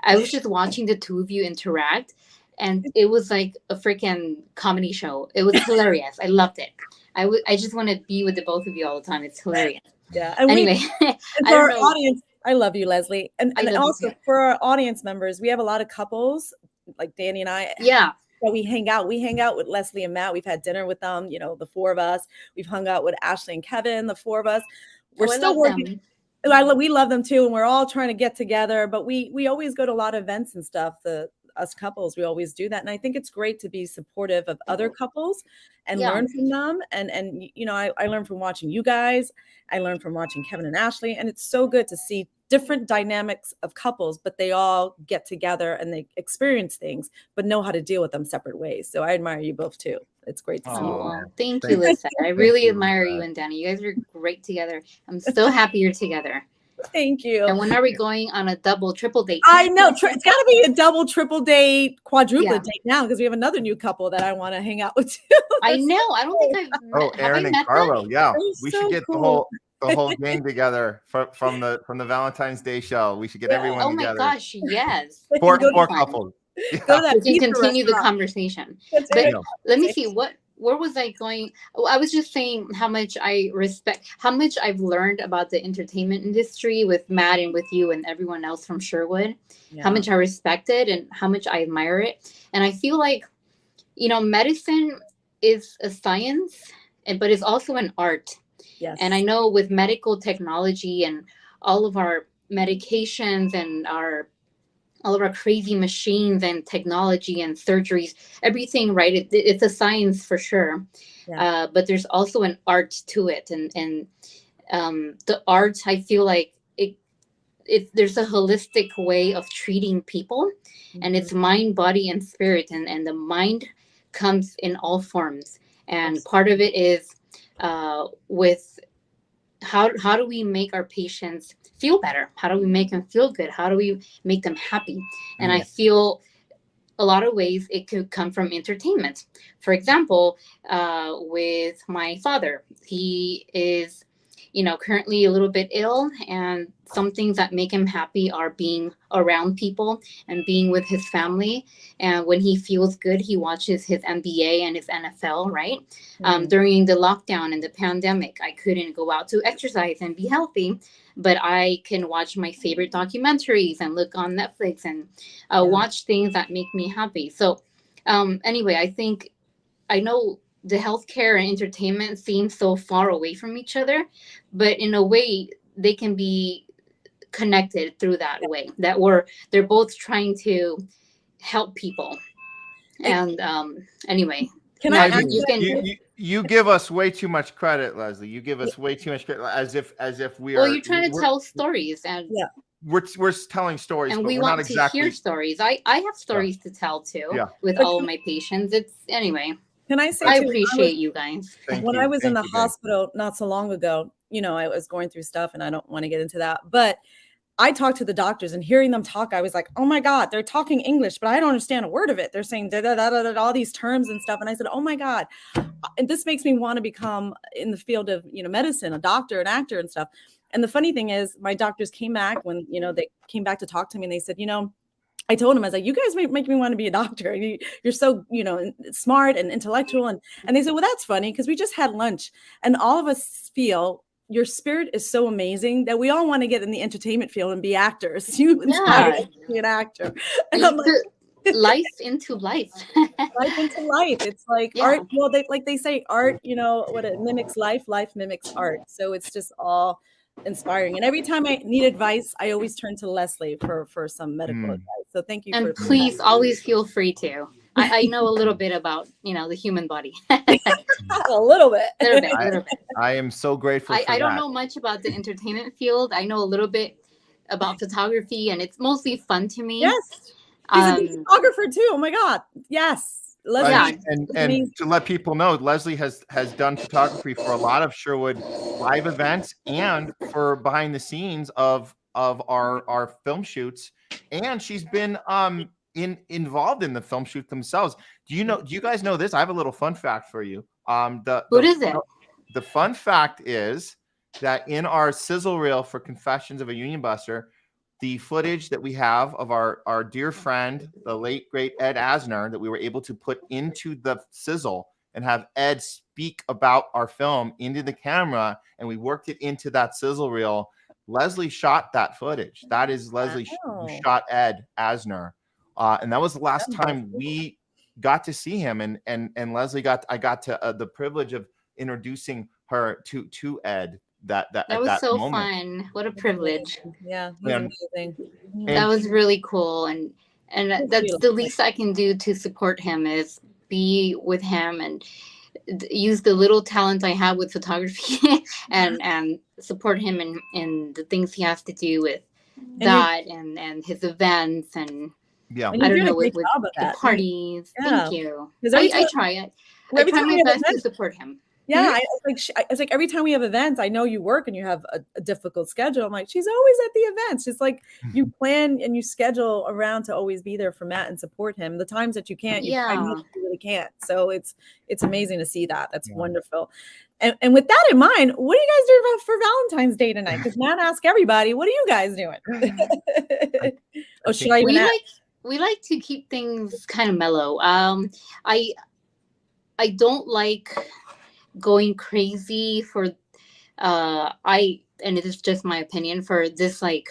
I was just watching the two of you interact. And it was like a freaking comedy show. It was hilarious. I loved it. I just want to be with the both of you all the time. It's hilarious. Yeah. And anyway, for our audience, I love you, Leslie. And also for our audience members, we have a lot of couples like Danny and I. Yeah. So we hang out. We hang out with Leslie and Matt. We've had dinner with them, the four of us. We've hung out with Ashley and Kevin, the four of us. We're still working. We love them too. And we're all trying to get together. But we always go to a lot of events and stuff. us couples, we always do that. And I think it's great to be supportive of other couples and Yeah. learn from them. And you know, I learned from watching you guys. I learned from watching Kevin and Ashley. And it's so good to see different dynamics of couples, but they all get together and they experience things, but know how to deal with them separate ways. So I admire you both too. It's great to see you. Oh, thank you, Lizette. I really admire you and Danny. You guys are great together. I'm so happy you're together. Thank you. And when are we going on a double, triple date? I know it's got to be a double, triple date, quadruple Yeah. date now because we have another new couple that I want to hang out with too. I know. I don't think I've Oh, met, Erin and met Carlo. them? Yeah, They're we so should get cool. the whole gang together from the Valentine's Day show. We should get everyone Oh my together. gosh, yes. Four Go to that- couples. Yeah. Go to that We can pizza continue the restaurant. conversation. That's But it. let me see, where was I going? Oh, I was just saying how much I respect, how much I've learned about the entertainment industry with Matt and with you and everyone else from Sherwood. How much I respect it and how much I admire it. And I feel like, you know, medicine is a science, but it's also an art. Yes. And I know with medical technology and all of our medications and all of our crazy machines and technology and surgeries, everything, right? It's a science for sure. Yeah. But there's also an art to it. And the art, I feel like there's a holistic way of treating people, and it's mind, body, and spirit. And the mind comes in all forms. And part of it is with how do we make our patients feel better? How do we make them feel good? How do we make them happy? And I feel a lot of ways it could come from entertainment. For example, with my father, he is, you know, currently a little bit ill, and some things that make him happy are being around people and being with his family. And when he feels good, he watches his NBA and his NFL, right? During the lockdown and the pandemic, I couldn't go out to exercise and be healthy, but I can watch my favorite documentaries and look on Netflix and watch things that make me happy. So anyway, I know the healthcare and entertainment seem so far away from each other, but in a way they can be connected through that way, that they're both trying to help people. And anyway, Can now I You give us way too much credit, Leslie. You give us way too much credit, as if we are. well, you're trying to tell stories, and we're telling stories, and but we we're want not to exactly. hear stories. I have stories to tell too, with But all of my patients. It's anyway. Can I say I too, appreciate you guys. When I was in the hospital not so long ago, you know, I was going through stuff and I don't want to get into that, but I talked to the doctors, and hearing them talk, I was like, oh my God, they're talking English, but I don't understand a word of it. They're saying da, da, da, da, da, all these terms and stuff. And I said, oh my God. And this makes me want to become in the field of, you know, medicine, a doctor, an actor and stuff. And the funny thing is my doctors came back when, you know, they came back to talk to me, and they said, you know, I told him, I was like, you guys make me want to be a doctor. You're so, you know, smart and intellectual. And they said, well, that's funny because we just had lunch, and all of us feel your spirit is so amazing that we all want to get in the entertainment field and be actors. You inspire me to be an actor. And I'm like, life into life. Life into life. It's like art. Well, they say art, you know, what it mimics life mimics art. So it's just all inspiring. And every time I need advice, I always turn to Leslie for some medical advice. So thank you. And please always feel free to. I know a little bit about, you know, the human body. a little bit. I am so grateful. I don't know much about the entertainment field. I know a little bit about photography, and it's mostly fun to me. Yes. He's a photographer too. Oh my God. Yes. Leslie. And to let people know, Leslie has done photography for a lot of Sherwood live events and for behind the scenes of our film shoots. And she's been involved in the film shoot themselves. Do you guys know this? I have a little fun fact for you. What is it? The fun fact is that in our sizzle reel for Confessions of a Union Buster, the footage that we have of our dear friend, the late great Ed Asner, that we were able to put into the sizzle and have Ed speak about our film into the camera, and we worked it into that sizzle reel. Leslie shot that footage. That is Leslie who shot Ed Asner. And that was the last time we got to see him. And Leslie I got to the privilege of introducing her to Ed. That was so moment. fun. What a privilege. Yeah, he's amazing. That was really cool. And And That's that's the beautiful. least I can do to support him is be with him and use the little talent I have with photography and support him in the things he has to do with that and his events and Yeah. And I you're don't doing a know great with job of the that. parties. Yeah. Thank you. 'Cause every I time- try it. I every try time we my have best to events- support him. Yeah, it's like every time we have events, I know you work and you have a difficult schedule. I'm like, she's always at the events. It's like you plan and you schedule around to always be there for Matt and support him. The times that you can't, I know Yeah. you really can't. So it's amazing to see that. That's wonderful. And with that in mind, what are you guys doing for Valentine's Day tonight? Because Matt asked everybody, what are you guys doing? Oh, should I even ask? We like to keep things kind of mellow. I don't like going crazy for and it is just my opinion for this like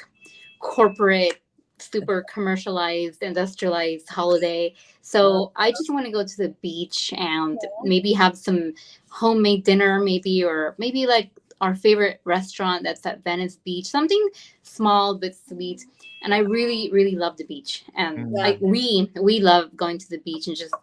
corporate super commercialized industrialized holiday. So I just want to go to the beach and maybe have some homemade dinner or maybe like our favorite restaurant that's at Venice Beach, something small but sweet. And I really, really love the beach. And we love going to the beach and just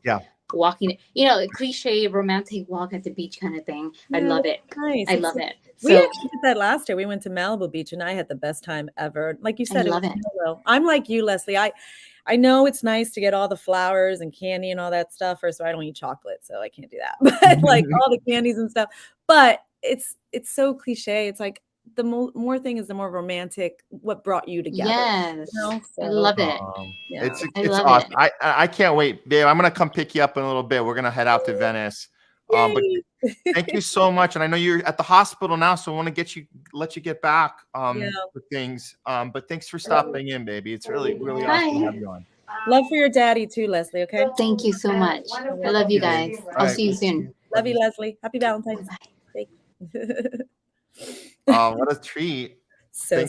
walking, a cliche romantic walk at the beach kind of thing. I love it. Nice. I love it. We So actually did that last year. We went to Malibu Beach and I had the best time ever. Like you said, I love it. mellow. I'm like you, Leslie. I know it's nice to get all the flowers and candy and all that stuff. First of all, I don't eat chocolate, so I can't do that. But like all the candies and stuff. But it's so cliche. It's like the more thing is the more romantic. What brought you together? Yes, So, I love it. It's I love awesome. it. I can't wait, babe. I'm gonna come pick you up in a little bit. We're gonna head out to Venice. But thank you so much. And I know you're at the hospital now, so I want to let you get back with things. But thanks for stopping in, baby. It's really, really awesome to have you on. Love for your daddy too, Leslie. Okay. Thank you so much. I love you guys. I'll see you soon. Love you, Leslie. Happy Valentine's Day. What a treat. So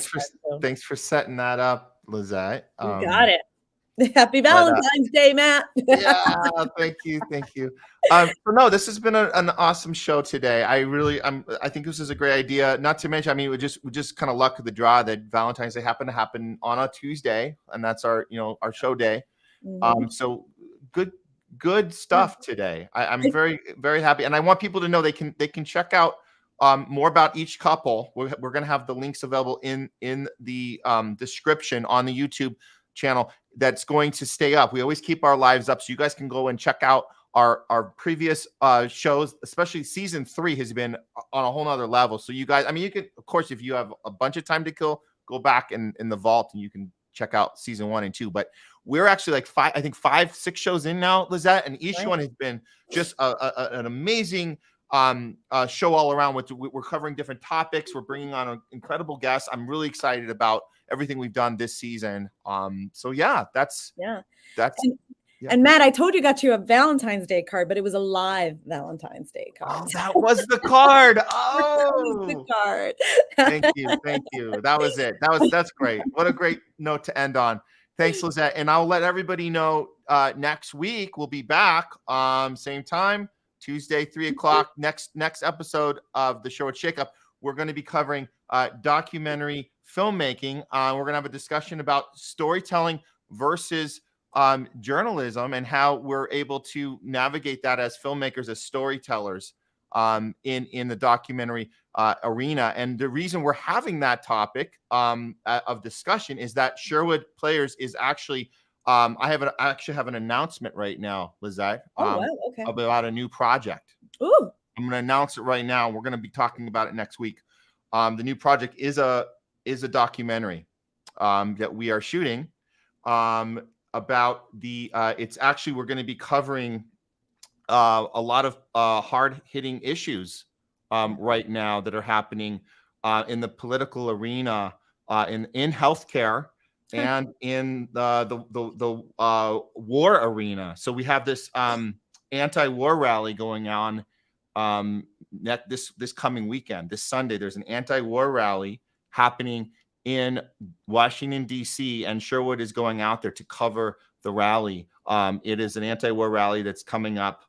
thanks for setting that up, Lizette. You got it. Happy Valentine's Day, Matt. Yeah, thank you. So no, this has been an awesome show today. I think this is a great idea. Not to mention, I mean, we just kind of luck of the draw that Valentine's Day happened to happen on a Tuesday, and that's our show day. So good stuff today. I'm very, very happy, and I want people to know they can check out more about each couple. We're going to have the links available in the description on the YouTube channel that's going to stay up. We always keep our lives up, so you guys can go and check out our previous shows. Especially season 3 has been on a whole nother level. So you guys, I mean, you can, of course, if you have a bunch of time to kill, go back in the vault and you can check out season 1 and 2. But we're actually like 5-6 shows in now, Lizette, and each one has been just an amazing show all around. We're covering different topics. We're bringing on incredible guests. I'm really excited about everything we've done this season. So that's. And Matt, I told you got you a Valentine's Day card, but it was a live Valentine's Day card. Oh, that was the card. That was the card. Thank you. That was it. That's great. What a great note to end on. Thanks, Lizette. And I'll let everybody know next week we'll be back same time, Tuesday, 3:00. Next episode of the show at Shakeup. We're going to be covering documentary filmmaking. We're going to have a discussion about storytelling versus journalism and how we're able to navigate that as filmmakers, as storytellers in the documentary arena. And the reason we're having that topic of discussion is that Sherwood Players is actually I actually have an announcement right now, Lizette, about a new project. Ooh. I'm going to announce it right now. We're going to be talking about it next week. The new project is a documentary that we are shooting about it's actually, we're going to be covering a lot of hard-hitting issues right now that are happening in the political arena, in healthcare, and in the war arena. So we have this anti-war rally going on this coming weekend. This Sunday, there's an anti-war rally happening in Washington, D.C., and Sherwood is going out there to cover the rally. It is an anti-war rally that's coming up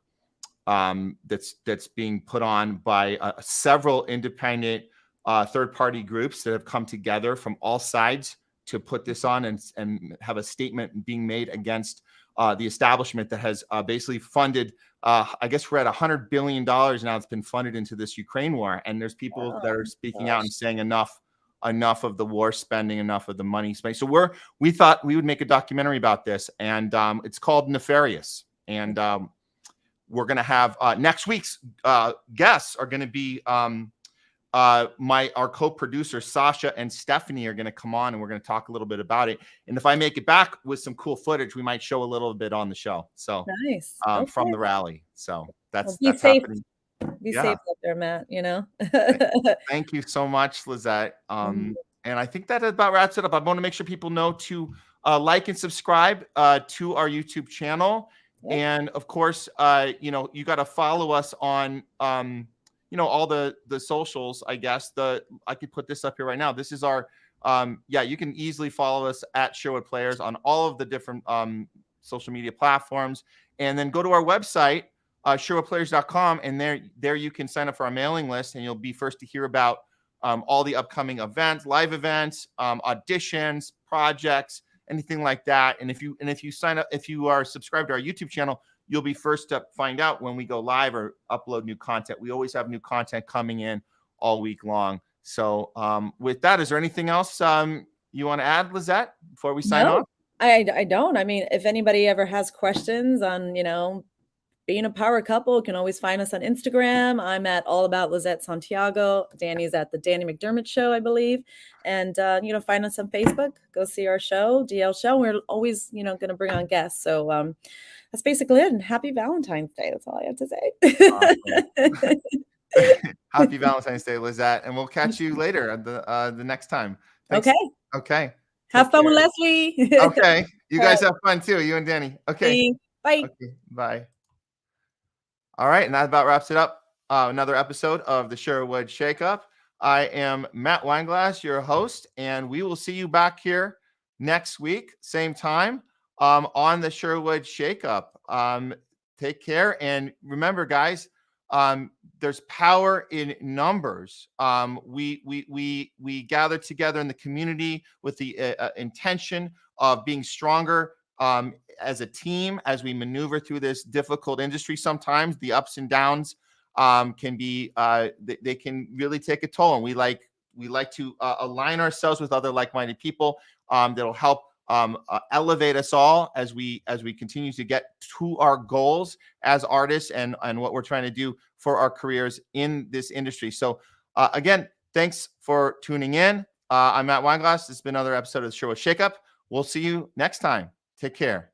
that's being put on by several independent third-party groups that have come together from all sides to put this on and have a statement being made against the establishment that has basically funded. I guess we're at $100 billion now. It's been funded into this Ukraine war, and there's people that are speaking out and saying enough of the war spending, enough of the money spent. So we thought we would make a documentary about this, and it's called Nefarious. And we're going to have next week's guests are going to be our co-producers Sasha and Stephanie are going to come on, and we're going to talk a little bit about it. And if I make it back with some cool footage, we might show a little bit on the show. So nice. From the rally. So that's be safe. happening. Be safe out there, Matt. Thank you so much, Lizette. And I think that about wraps it up. I want to make sure people know to like and subscribe to our YouTube channel. Yep. And of course, you got to follow us on all the socials. I guess I could put this up here right now. This is our you can easily follow us at Sherwood Players on all of the different social media platforms, and then go to our website, sherwoodplayers.com, and there you can sign up for our mailing list, and you'll be first to hear about all the upcoming events, live events, auditions, projects, anything like that. And if you sign up, if you are subscribed to our YouTube channel, you'll be first to find out when we go live or upload new content. We always have new content coming in all week long. So with that, is there anything else you want to add, Lizette, before we sign off? I don't. I mean, if anybody ever has questions on, being a power couple, you can always find us on Instagram. I'm at All About Lizette Santiago. Danny's at the Danny McDermott Show, I believe. And, find us on Facebook. Go see our show, DL Show. We're always, going to bring on guests. So that's basically it. And happy Valentine's Day. That's all I have to say. Awesome. Happy Valentine's Day, Lizette. And we'll catch you later the next time. Thanks. Okay. Have fun with Leslie. Okay. You guys have fun too, you and Danny. Okay. Bye. Okay. Bye. All right. And that about wraps it up. Another episode of the Sherwood Shakeup. I am Matt Weinglass, your host, and we will see you back here next week, same time, on the Sherwood Shakeup. Take care. And remember, guys, there's power in numbers. We gather together in the community with the intention of being stronger as a team as we maneuver through this difficult industry. Sometimes the ups and downs can be they can really take a toll, and we like to align ourselves with other like-minded people that'll help elevate us all as we continue to get to our goals as artists and what we're trying to do for our careers in this industry. So again, thanks for tuning in. I'm Matt Weinglass. This has been another episode of the Sherwood Shakeup. We'll see you next time. Take care.